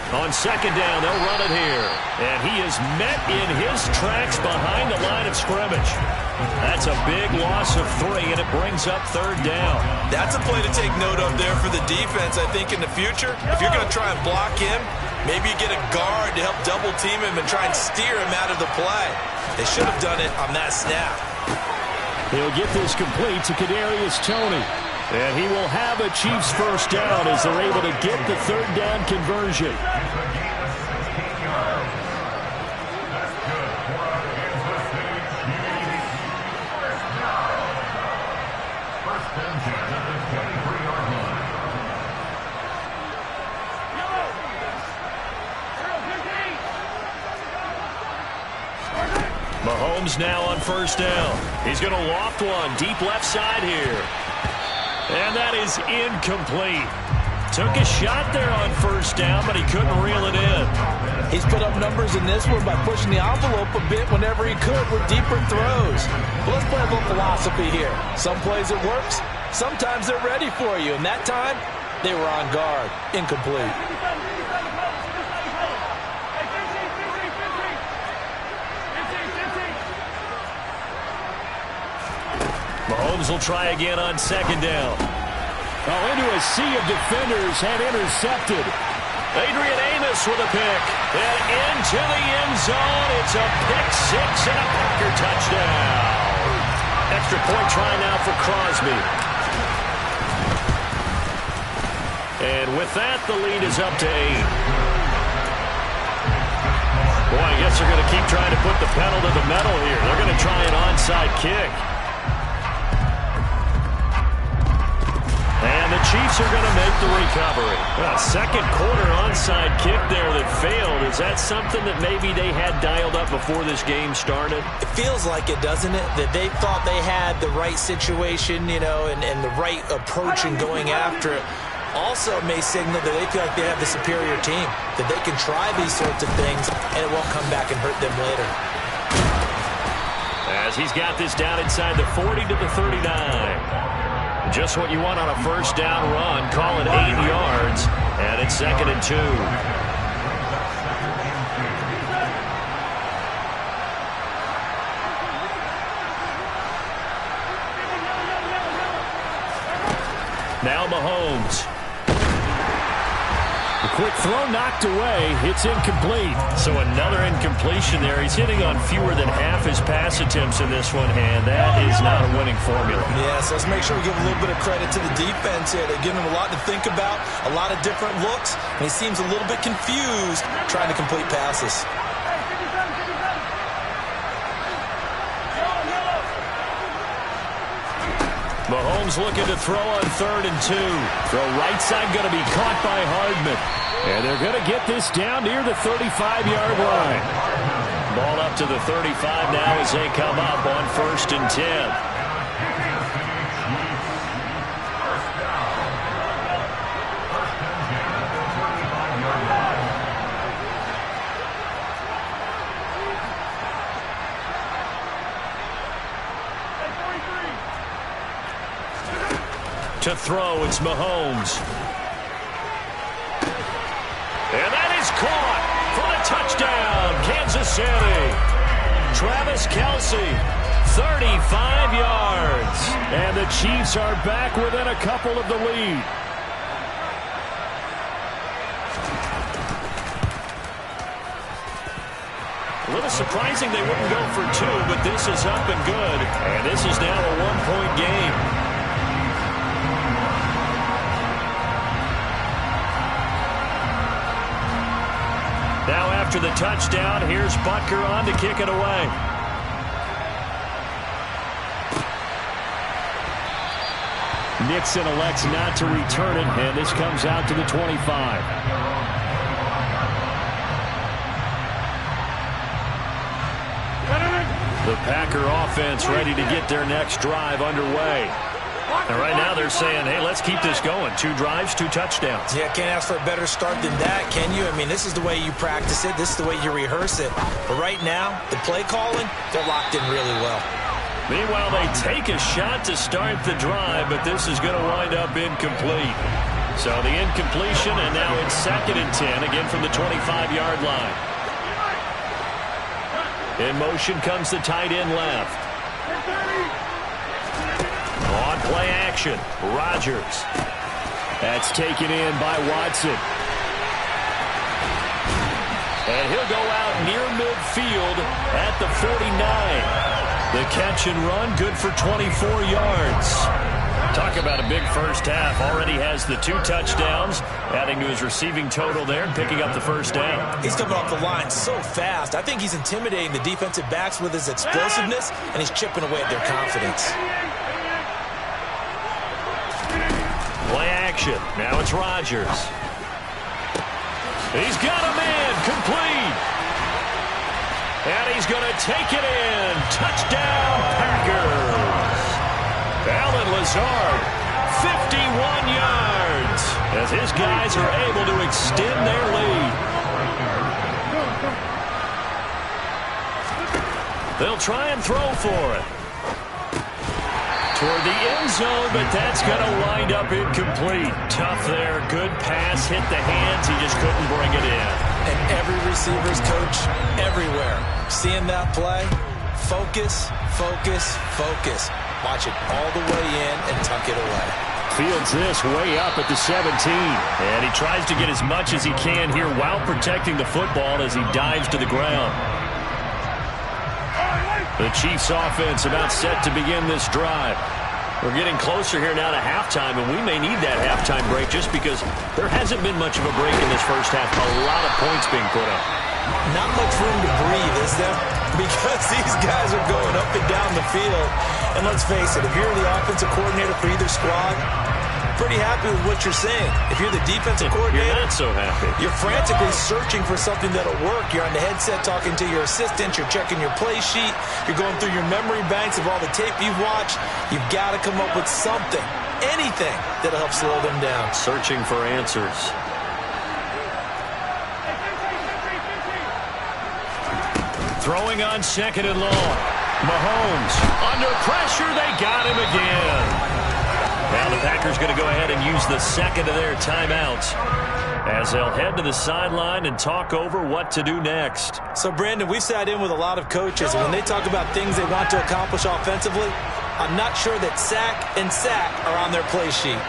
On second down, they'll run it here. And he is met in his tracks behind the line of scrimmage. That's a big loss of 3, and it brings up third down. That's a play to take note of there for the defense, I think, in the future. If you're going to try and block him, maybe you get a guard to help double team him and try and steer him out of the play. They should have done it on that snap. He'll get this complete to Kadarius Toney. And he will have a Chiefs first down as they're able to get the third down conversion. Mahomes now on first down. He's going to loft one deep left side here. And that is incomplete. Took a shot there on first down, but he couldn't reel it in. He's put up numbers in this one by pushing the envelope a bit whenever he could with deeper throws. But let's play a little philosophy here. Some plays it works. Sometimes they're ready for you. And that time, they were on guard. Incomplete. Mahomes will try again on second down. Oh, into a sea of defenders and intercepted. Adrian Amos with a pick. And into the end zone. It's a pick six and a Packer touchdown. Extra point try now for Crosby. And with that, the lead is up to 8. Boy, I guess they're going to keep trying to put the pedal to the metal here. They're going to try an onside kick. And the Chiefs are going to make the recovery. Well, second quarter onside kick there that failed. Is that something that maybe they had dialed up before this game started? It feels like it, doesn't it? That they thought they had the right situation, you know, and the right approach in going after it. Also may signal that they feel like they have the superior team, that they can try these sorts of things and it won't come back and hurt them later. As he's got this down inside the 40 to the 39. Just what you want on a first down run. Call it 8 yards, and it's 2nd and 2. Now Mahomes. A quick throw knocked away. It's incomplete. So another incompletion there. He's hitting on fewer than half his pass attempts in this one, and that is not a winning formula. Yes, let's make sure we give a little bit of credit to the defense here. They're giving him a lot to think about, a lot of different looks, and he seems a little bit confused trying to complete passes. Mahomes looking to throw on 3rd and 2. Throw right side going to be caught by Hardman. And they're going to get this down near the 35-yard line. Ball up to the 35 now as they come up on 1st and 10. To throw, it's Mahomes. And that is caught for the touchdown, Kansas City. Travis Kelce, 35 yards. And the Chiefs are back within a couple of the lead. A little surprising they wouldn't go for 2, but this is up and good. And this is now a 1-point game. Now after the touchdown, here's Butker on to kick it away. Nixon elects not to return it, and this comes out to the 25. The Packer offense ready to get their next drive underway. And right now they're saying, hey, let's keep this going. 2 drives, 2 touchdowns. Yeah, can't ask for a better start than that, can you? I mean, this is the way you practice it. This is the way you rehearse it. But right now, the play calling, they're locked in really well. Meanwhile, they take a shot to start the drive, but this is going to wind up incomplete. So the incompletion, and now it's 2nd and 10, again from the 25-yard line. In motion comes the tight end left. On play action, Rodgers. That's taken in by Watson. And he'll go out near midfield at the 49. The catch and run, good for 24 yards. Talk about a big first half. Already has the 2 touchdowns, adding to his receiving total there and picking up the first down. He's coming off the line so fast. I think he's intimidating the defensive backs with his explosiveness, and he's chipping away at their confidence. Play action. Now it's Rodgers. He's got a man complete. And he's going to take it in. Touchdown, Packers. Allen Lazard, 51 yards, as his guys are able to extend their lead. They'll try and throw for it. Toward the end zone, but that's going to wind up incomplete. Tough there. Good pass. Hit the hands. He just couldn't bring it in. And every receiver's coach everywhere. Seeing that play, focus, focus, focus. Watch it all the way in and tuck it away. Fields this way up at the 17. And he tries to get as much as he can here while protecting the football as he dives to the ground. The Chiefs offense about set to begin this drive. We're getting closer here now to halftime, and we may need that halftime break just because there hasn't been much of a break in this first half. A lot of points being put up. Not much room to breathe, is there? Because these guys are going up and down the field. And let's face it, if you're the offensive coordinator for either squad, pretty happy with what you're seeing. If you're the defensive coordinator, you're not so happy. You're frantically searching for something that'll work. You're on the headset talking to your assistant. You're checking your play sheet. You're going through your memory banks of all the tape you've watched. You've got to come up with something, anything that'll help slow them down. Searching for answers. Throwing on second and long. Mahomes under pressure. They got him again. Now the Packers going to go ahead and use the second of their timeouts as they'll head to the sideline and talk over what to do next. So, Brandon, we've sat in with a lot of coaches, and when they talk about things they want to accomplish offensively, I'm not sure that sack and sack are on their play sheet.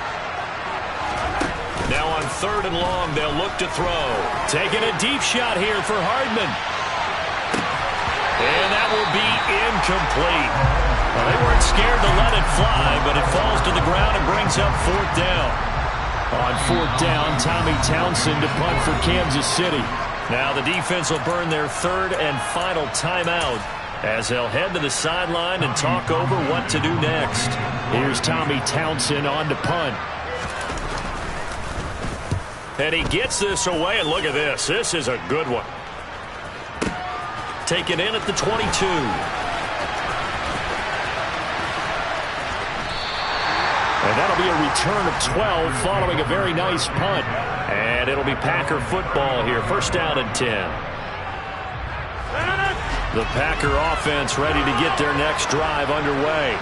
Now on third and long, they'll look to throw. Taking a deep shot here for Hardman. And that will be incomplete. Well, they weren't scared to let it fly, but it falls to the ground and brings up fourth down. On fourth down, Tommy Townsend to punt for Kansas City. Now the defense will burn their third and final timeout as they'll head to the sideline and talk over what to do next. Here's Tommy Townsend on to punt. And he gets this away, and look at this. This is a good one. Taken in at the 22. And that'll be a return of 12 following a very nice punt. And it'll be Packer football here. First down and 10. The Packer offense ready to get their next drive underway.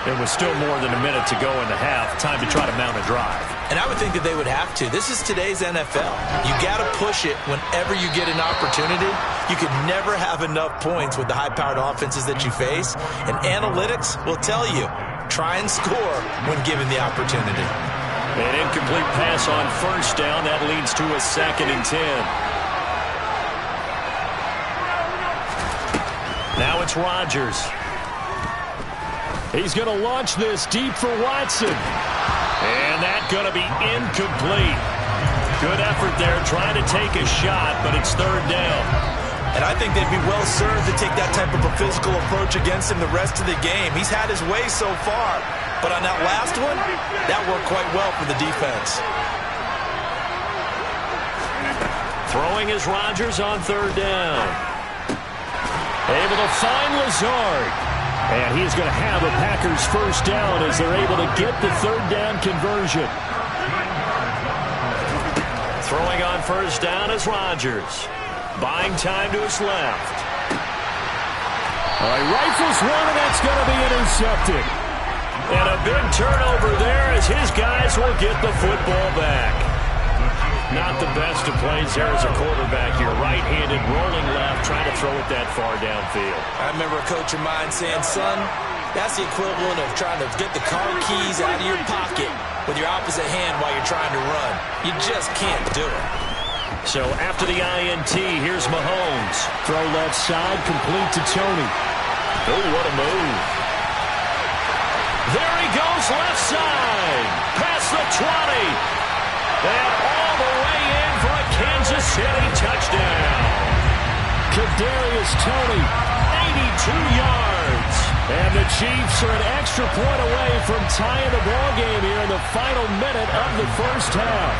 There was still more than a minute to go in the half. Time to try to mount a drive. And I would think that they would have to. This is today's NFL. You got to push it whenever you get an opportunity. You could never have enough points with the high-powered offenses that you face. And analytics will tell you, try and score when given the opportunity. An incomplete pass on first down. That leads to a second and 10. Now it's Rodgers. He's going to launch this deep for Watson. And that's going to be incomplete. Good effort there trying to take a shot, but it's third down. And I think they'd be well served to take that type of a physical approach against him the rest of the game. He's had his way so far, but on that last one, that worked quite well for the defense. Throwing is Rodgers on third down. Able to find Lazard. And he's going to have a Packers first down as they're able to get the third down conversion. Throwing on first down is Rodgers. Buying time to his left. All right, rifles one, and that's going to be intercepted. And a big turnover there as his guys will get the football back. Not the best of plays there as a quarterback here. Right-handed, rolling left, trying to throw it that far downfield. I remember a coach of mine saying, son, that's the equivalent of trying to get the car keys out of your pocket with your opposite hand while you're trying to run. You just can't do it. So after the INT, here's Mahomes. Throw left side, complete to Tony. Oh, what a move. There he goes, left side. Past the 20. And all the way in for a Kansas City touchdown. Kadarius Toney, 82 yards. And the Chiefs are an extra point away from tying the ball game here in the final minute of the first half.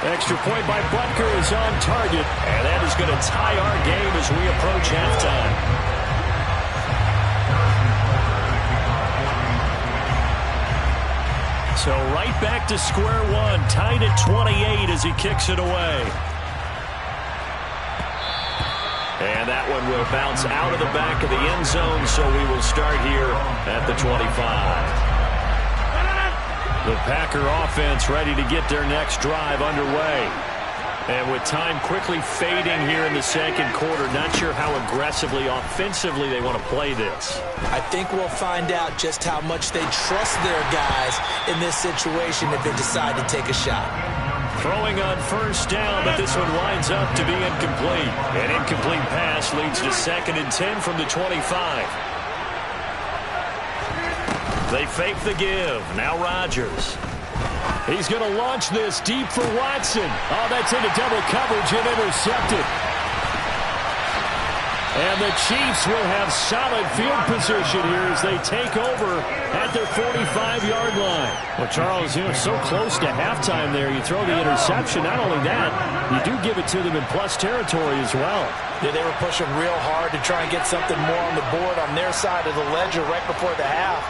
Extra point by Butker is on target. And that is going to tie our game as we approach halftime. So right back to square one, tied at 28 as he kicks it away. And that one will bounce out of the back of the end zone, so we will start here at the 25. The Packer offense ready to get their next drive underway. And with time quickly fading here in the second quarter, not sure how aggressively, offensively they want to play this. I think we'll find out just how much they trust their guys in this situation if they decide to take a shot. Throwing on first down, but this one winds up to be incomplete. An incomplete pass leads to 2nd and 10 from the 25. They fake the give. Now Rodgers. He's going to launch this deep for Watson. Oh, that's into double coverage and intercepted. And the Chiefs will have solid field position here as they take over at their 45-yard line. Well, Charles, so close to halftime there. You throw the interception. Not only that, you do give it to them in plus territory as well. Yeah, they were pushing real hard to try and get something more on the board on their side of the ledger right before the half.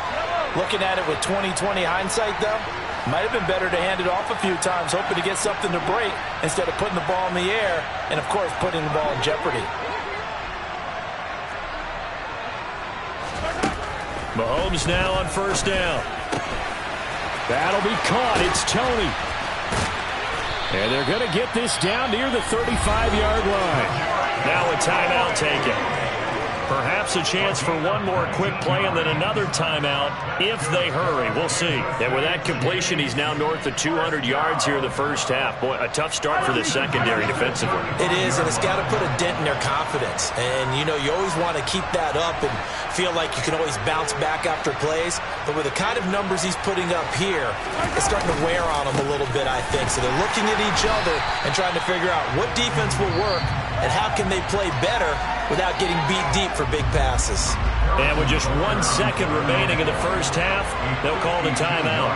Looking at it with 20/20 hindsight, though, might have been better to hand it off a few times, hoping to get something to break instead of putting the ball in the air and, of course, putting the ball in jeopardy. Mahomes now on first down. That'll be caught. It's Tony. And they're going to get this down near the 35-yard line. Now a timeout taken. Perhaps a chance for one more quick play and then another timeout if they hurry. We'll see. And with that completion, he's now north of 200 yards here in the first half. Boy, a tough start for the secondary defensively. It is, and it's got to put a dent in their confidence. And, you always want to keep that up and feel like you can always bounce back after plays. But with the kind of numbers he's putting up here, it's starting to wear on them a little bit, I think. So they're looking at each other and trying to figure out what defense will work and how can they play better without getting beat deep for big passes. And with just 1 second remaining in the first half, they'll call the timeout.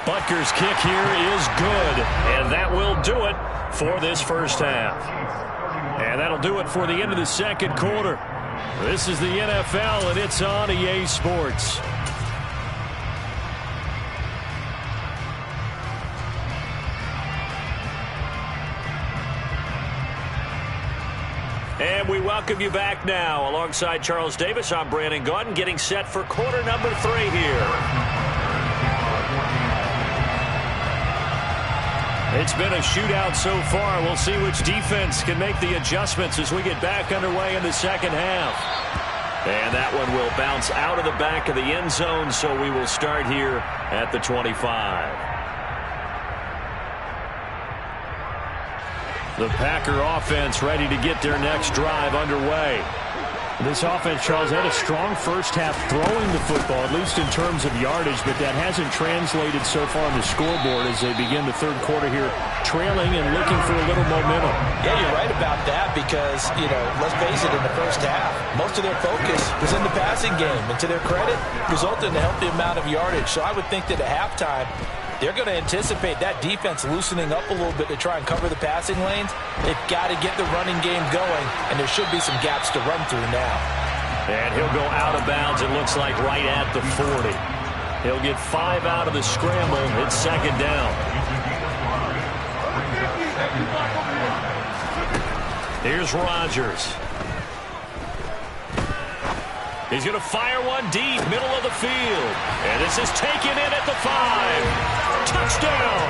Butker's kick here is good, and that will do it for this first half. And that'll do it for the end of the second quarter. This is the NFL, and it's on EA Sports. And we welcome you back now. Alongside Charles Davis, I'm Brandon Gaudin, getting set for quarter number 3 here. It's been a shootout so far. We'll see which defense can make the adjustments as we get back underway in the second half. And that one will bounce out of the back of the end zone, so we will start here at the 25. The Packer offense ready to get their next drive underway. This offense, Charles, had a strong first half throwing the football, at least in terms of yardage, but that hasn't translated so far on the scoreboard as they begin the third quarter here, trailing and looking for a little momentum. Yeah, you're right about that because, let's face it, in the first half, most of their focus was in the passing game, and to their credit, resulted in a healthy amount of yardage. So I would think that at halftime, they're going to anticipate that defense loosening up a little bit to try and cover the passing lanes. They've got to get the running game going, and there should be some gaps to run through now. And he'll go out of bounds, it looks like, right at the 40. He'll get 5 out of the scramble. It's second down. Here's Rodgers. He's going to fire one deep, middle of the field. And this is taken in at the 5. Touchdown!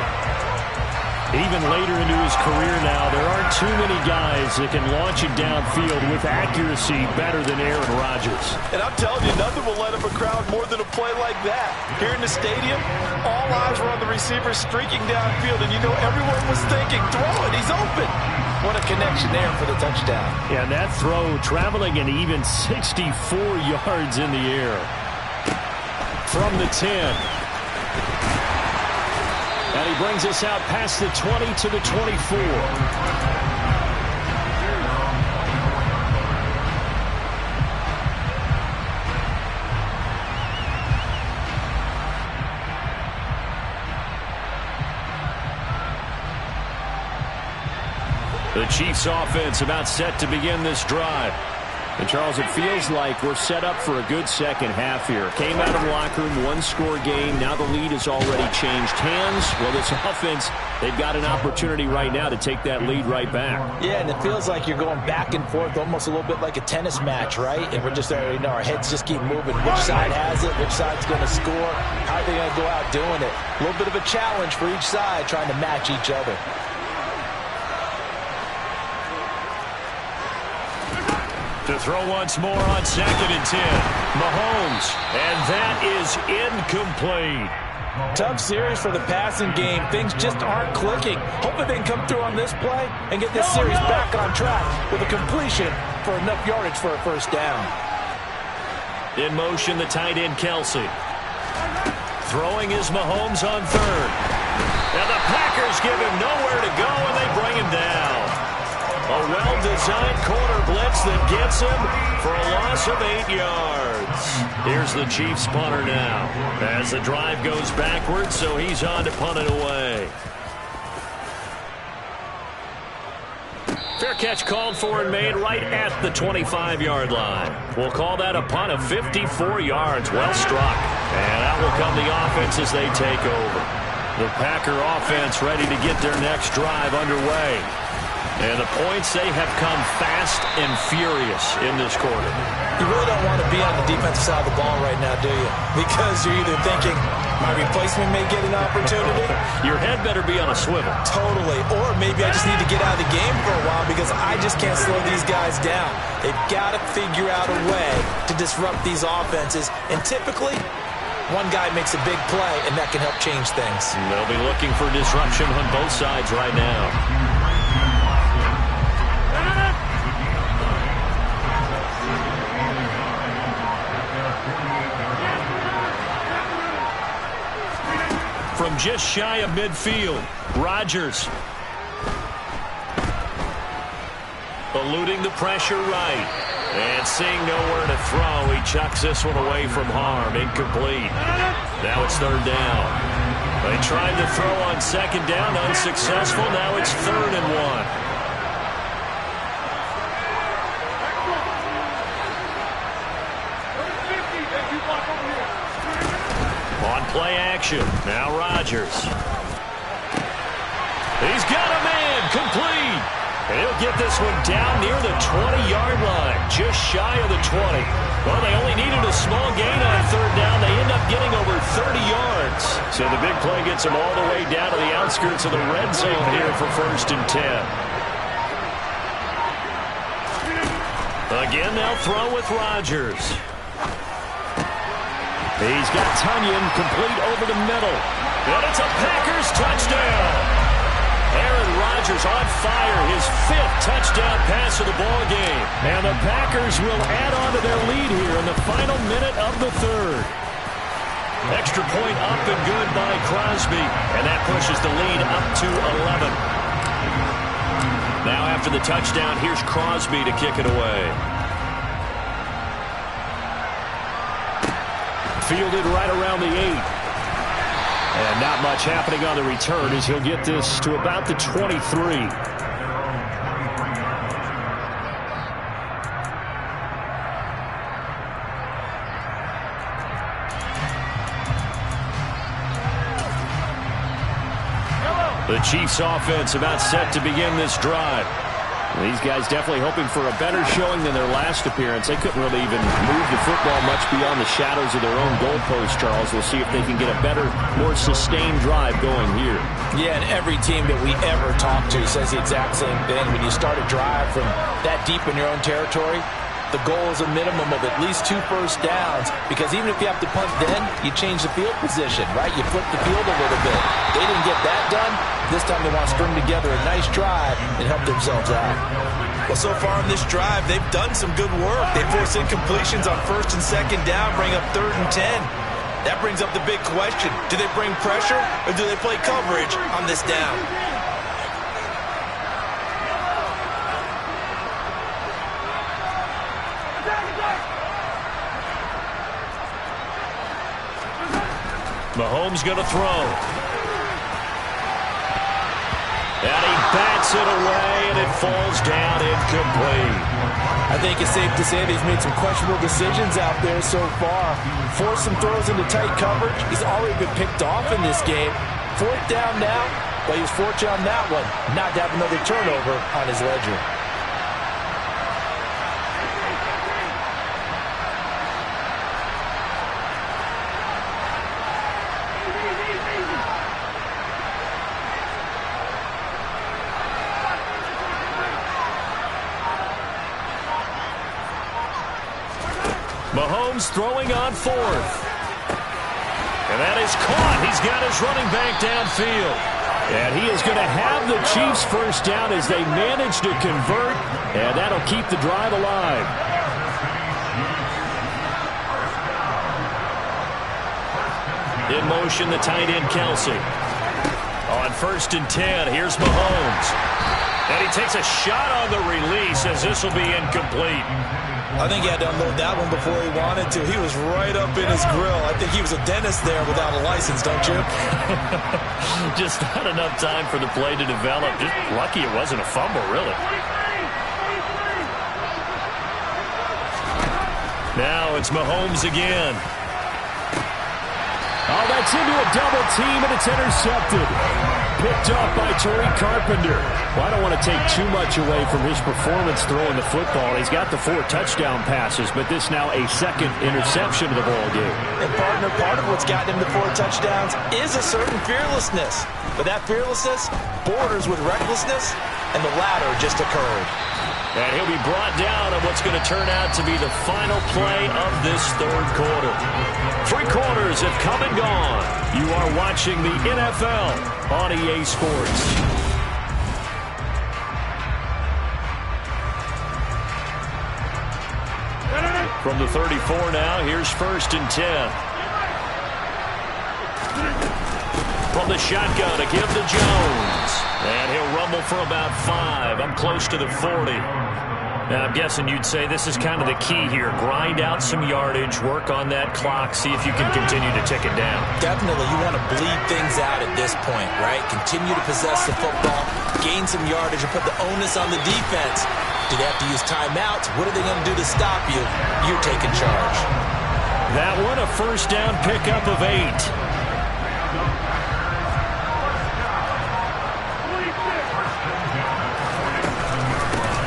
Even later into his career now, there aren't too many guys that can launch it downfield with accuracy better than Aaron Rodgers. And I'm telling you, nothing will let up a crowd more than a play like that. Here in the stadium, all eyes were on the receiver streaking downfield, and everyone was thinking, throw it, he's open. What a connection there for the touchdown. Yeah, and that throw traveling an even 64 yards in the air. From the 10. And he brings us out past the 20 to the 24. The Chiefs offense about set to begin this drive. And, Charles, it feels like we're set up for a good second half here. Came out of the locker room, one-score game. Now the lead has already changed hands. Well, this offense, they've got an opportunity right now to take that lead right back. Yeah, and it feels like you're going back and forth almost a little bit like a tennis match, right? And we're just already know our heads just keep moving. Which side has it? Which side's going to score? How are they going to go out doing it? A little bit of a challenge for each side trying to match each other. To throw once more on 2nd and 10. Mahomes, and that is incomplete. Tough series for the passing game. Things just aren't clicking. Hoping they can come through on this play and get this series back on track with a completion for enough yardage for a first down. In motion, the tight end, Kelsey. Throwing is Mahomes on 3rd. And the Packers give him nowhere to go, and they bring him down. A well-designed corner blitz that gets him for a loss of 8 yards. Here's the Chiefs punter now as the drive goes backwards, so he's on to punt it away. Fair catch called for and made right at the 25-yard line. We'll call that a punt of 54 yards. Well struck. And out will come the offense as they take over. The Packer offense ready to get their next drive underway. And the points, they have come fast and furious in this quarter. You really don't want to be on the defensive side of the ball right now, do you? Because you're either thinking, my replacement may get an opportunity. Your head better be on a swivel. Totally. Or maybe I just need to get out of the game for a while because I just can't slow these guys down. They've got to figure out a way to disrupt these offenses. And typically, one guy makes a big play, and that can help change things. And they'll be looking for disruption on both sides right now. From just shy of midfield, Rodgers. Eluding the pressure right. And seeing nowhere to throw, he chucks this one away from harm. Incomplete. Now it's 3rd down. They tried to throw on 2nd down, unsuccessful. Now it's 3rd and 1. Play action. Now Rodgers. He's got a man. Complete. And he'll get this one down near the 20-yard line. Just shy of the 20. Well, they only needed a small gain on 3rd down. They end up getting over 30 yards. So the big play gets them all the way down to the outskirts of the red zone here for 1st and 10. Again, they'll throw with Rodgers. He's got Tunyon complete over the middle. And it's a Packers touchdown. Aaron Rodgers on fire, his 5th touchdown pass of the ball game. And the Packers will add on to their lead here in the final minute of the 3rd. Extra point up and good by Crosby. And that pushes the lead up to 11. Now after the touchdown, here's Crosby to kick it away. Fielded right around the 8. And not much happening on the return as he'll get this to about the 23. The Chiefs offense about set to begin this drive. These guys definitely hoping for a better showing than their last appearance. They couldn't really even move the football much beyond the shadows of their own goalpost, Charles. We'll see if they can get a better, more sustained drive going here. Yeah, and every team that we ever talk to says the exact same thing. When you start a drive from that deep in your own territory, the goal is a minimum of at least 2 first downs, because even if you have to punt then, you change the field position, right? You flip the field a little bit. They didn't get that done. This time they want to string together a nice drive and help themselves out. Well, so far on this drive, they've done some good work. They force incompletions on 1st and 2nd down, bring up 3rd and 10. That brings up the big question. Do they bring pressure or do they play coverage on this down? Mahomes going to throw. And he bats it away, and it falls down incomplete. I think it's safe to say that he's made some questionable decisions out there so far. Forced some throws into tight coverage. He's already been picked off in this game. 4th down now, but he was fortunate on that one not to have another turnover on his ledger. Mahomes throwing on 4th. And that is caught. He's got his running back downfield. And he is going to have the Chiefs first down as they manage to convert. And that'll keep the drive alive. In motion, the tight end, Kelsey. On 1st and 10, here's Mahomes. And he takes a shot on the release as this will be incomplete. I think he had to unload that one before he wanted to. He was right up in his grill. I think he was a dentist there without a license, don't you? Just not enough time for the play to develop. Just lucky it wasn't a fumble, really. Now it's Mahomes again. Oh, that's into a double team, and it's intercepted. Picked up by Tariq Carpenter. Well, I don't want to take too much away from his performance throwing the football. He's got the 4 touchdown passes, but this now a 2nd interception of the ball game. And partner, part of what's gotten him to 4 touchdowns is a certain fearlessness. But that fearlessness borders with recklessness, and the latter just occurred. And he'll be brought down on what's going to turn out to be the final play of this 3rd quarter. 3 quarters have come and gone. You are watching the NFL on EA Sports. From the 34 now, here's 1st and 10. From the shotgun to give to Jones. And he'll rumble for about 5. I'm close to the 40. Now, I'm guessing you'd say this is kind of the key here. Grind out some yardage, work on that clock, see if you can continue to tick it down. Definitely. You want to bleed things out at this point, right? Continue to possess the football, gain some yardage, and put the onus on the defense. Do they have to use timeouts? What are they going to do to stop you? You're taking charge. That one, a 1st down pickup of 8.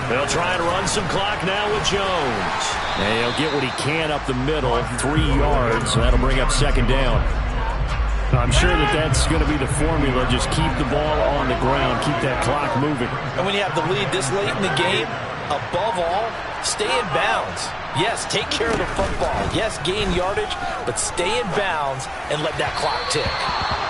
They'll try and run some clock now with Jones. And he'll get what he can up the middle, 3 yards. That'll bring up 2nd down. I'm sure that's going to be the formula. Just keep the ball on the ground. Keep that clock moving. And when you have the lead this late in the game, above all, stay in bounds. Yes, take care of the football. Yes, gain yardage, but stay in bounds and let that clock tick.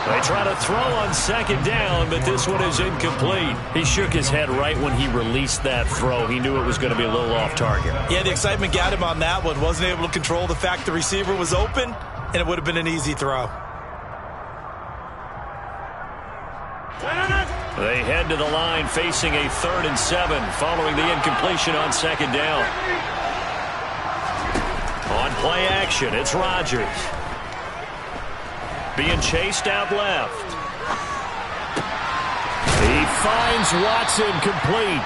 They try to throw on 2nd down, but this one is incomplete. He shook his head right when he released that throw. He knew it was going to be a little off target. Yeah, the excitement got him on that one. Wasn't able to control the fact the receiver was open, and it would have been an easy throw. They head to the line facing a 3rd and 7 following the incompletion on 2nd down. On play action, it's Rodgers. Being chased out left. He finds Watson complete.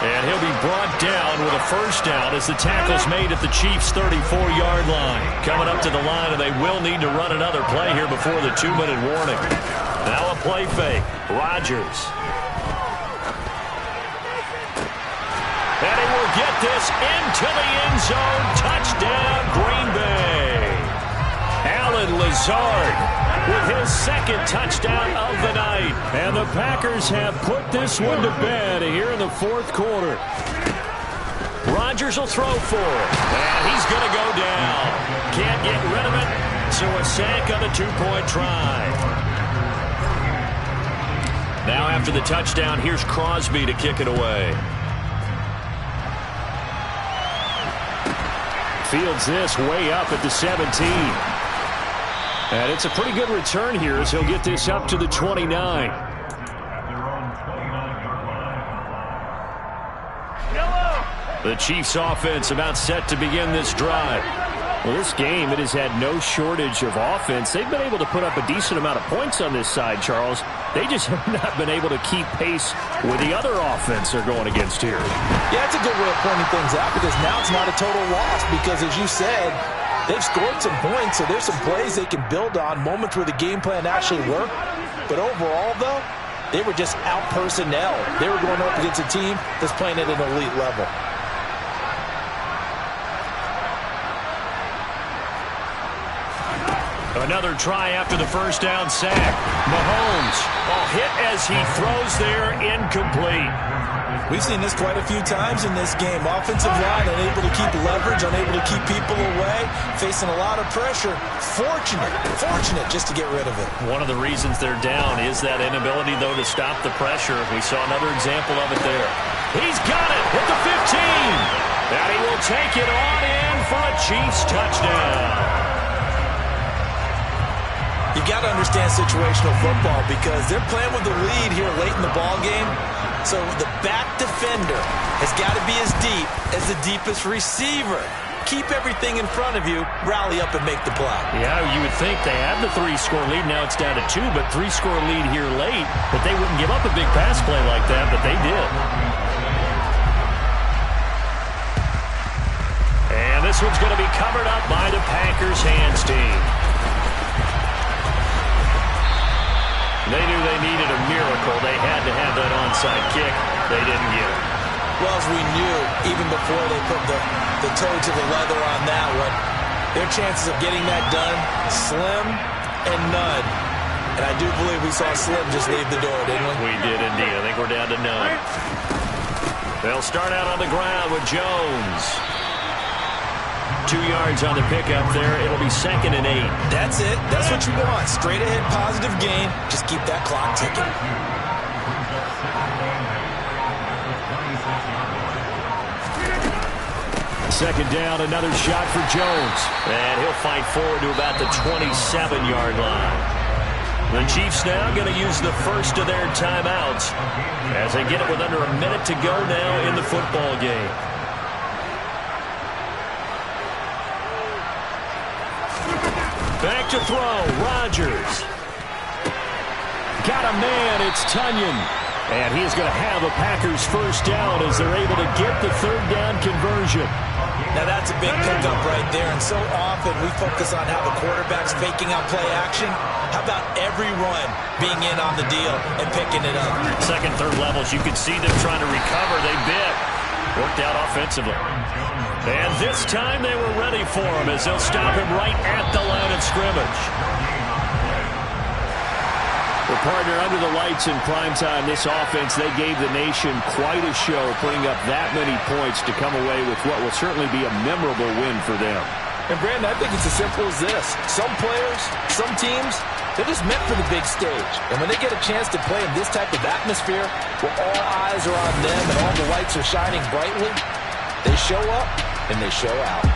And he'll be brought down with a 1st down as the tackle's made at the Chiefs' 34-yard line. Coming up to the line, and they will need to run another play here before the 2-minute warning. Now a play fake. Rodgers. And he will get this into the end zone. Touchdown, Green Bay. Allen Lazard with his 2nd touchdown of the night. And the Packers have put this one to bed here in the 4th quarter. Rodgers will throw for it. And he's going to go down. Can't get rid of it. So a sack on a 2-point try. Now after the touchdown, here's Crosby to kick it away. Fields this way up at the 17. And it's a pretty good return here as he'll get this up to the 29. The Chiefs offense about set to begin this drive. Well, this game, it has had no shortage of offense. They've been able to put up a decent amount of points on this side, Charles. They just have not been able to keep pace with the other offense they're going against here. Yeah, it's a good way of pointing things out because now it's not a total loss because, as you said, they've scored some points, so there's some plays they can build on, moments where the game plan actually worked. But overall, though, they were just out-personnel. They were going up against a team that's playing at an elite level. Another try after the first down sack. Mahomes, hit as he throws there, incomplete. We've seen this quite a few times in this game. Offensive line unable to keep leverage, unable to keep people away, facing a lot of pressure. Fortunate just to get rid of it. One of the reasons they're down is that inability, though, to stop the pressure. We saw another example of it there. He's got it at the 15. And he will take it on in for a Chiefs touchdown. You got to understand situational football because they're playing with the lead here late in the ball game. So the back defender has got to be as deep as the deepest receiver. Keep everything in front of you, rally up and make the play. Yeah, you would think they had the 3-score lead. Now it's down to 2, but 3-score lead here late. But they wouldn't give up a big pass play like that, but they did. And this one's going to be covered up by the Packers hands team. They knew they needed a miracle. They had to have that onside kick. They didn't get it. Well, as we knew, even before they put the toe to the leather on that one, their chances of getting that done, slim and none. And I do believe we saw Slim just leave the door, didn't we? We did indeed. I think we're down to none. They'll start out on the ground with Jones. 2 yards on the pickup there. It'll be 2nd and 8. That's it. That's what you want. Straight ahead, positive gain. Just keep that clock ticking. Second down, another shot for Jones. And he'll fight forward to about the 27-yard line. The Chiefs now going to use the first of their timeouts as they get it with under a minute to go now in the football game. Back to throw, Rodgers. Got a man, it's Tunyon. And he's going to have a Packers first down as they're able to get the 3rd down conversion. Now that's a big pickup right there, and so often we focus on how the quarterback's faking out play action. How about every run being in on the deal and picking it up? Second, third levels, you could see them trying to recover. They bit. Worked out offensively. And this time they were ready for him as they'll stop him right at the line of scrimmage. Well, partner, under the lights in primetime, this offense, they gave the nation quite a show, putting up that many points to come away with what will certainly be a memorable win for them. And, Brandon, I think it's as simple as this. Some players, some teams, they're just meant for the big stage. And when they get a chance to play in this type of atmosphere where all eyes are on them and all the lights are shining brightly, they show up and they show out.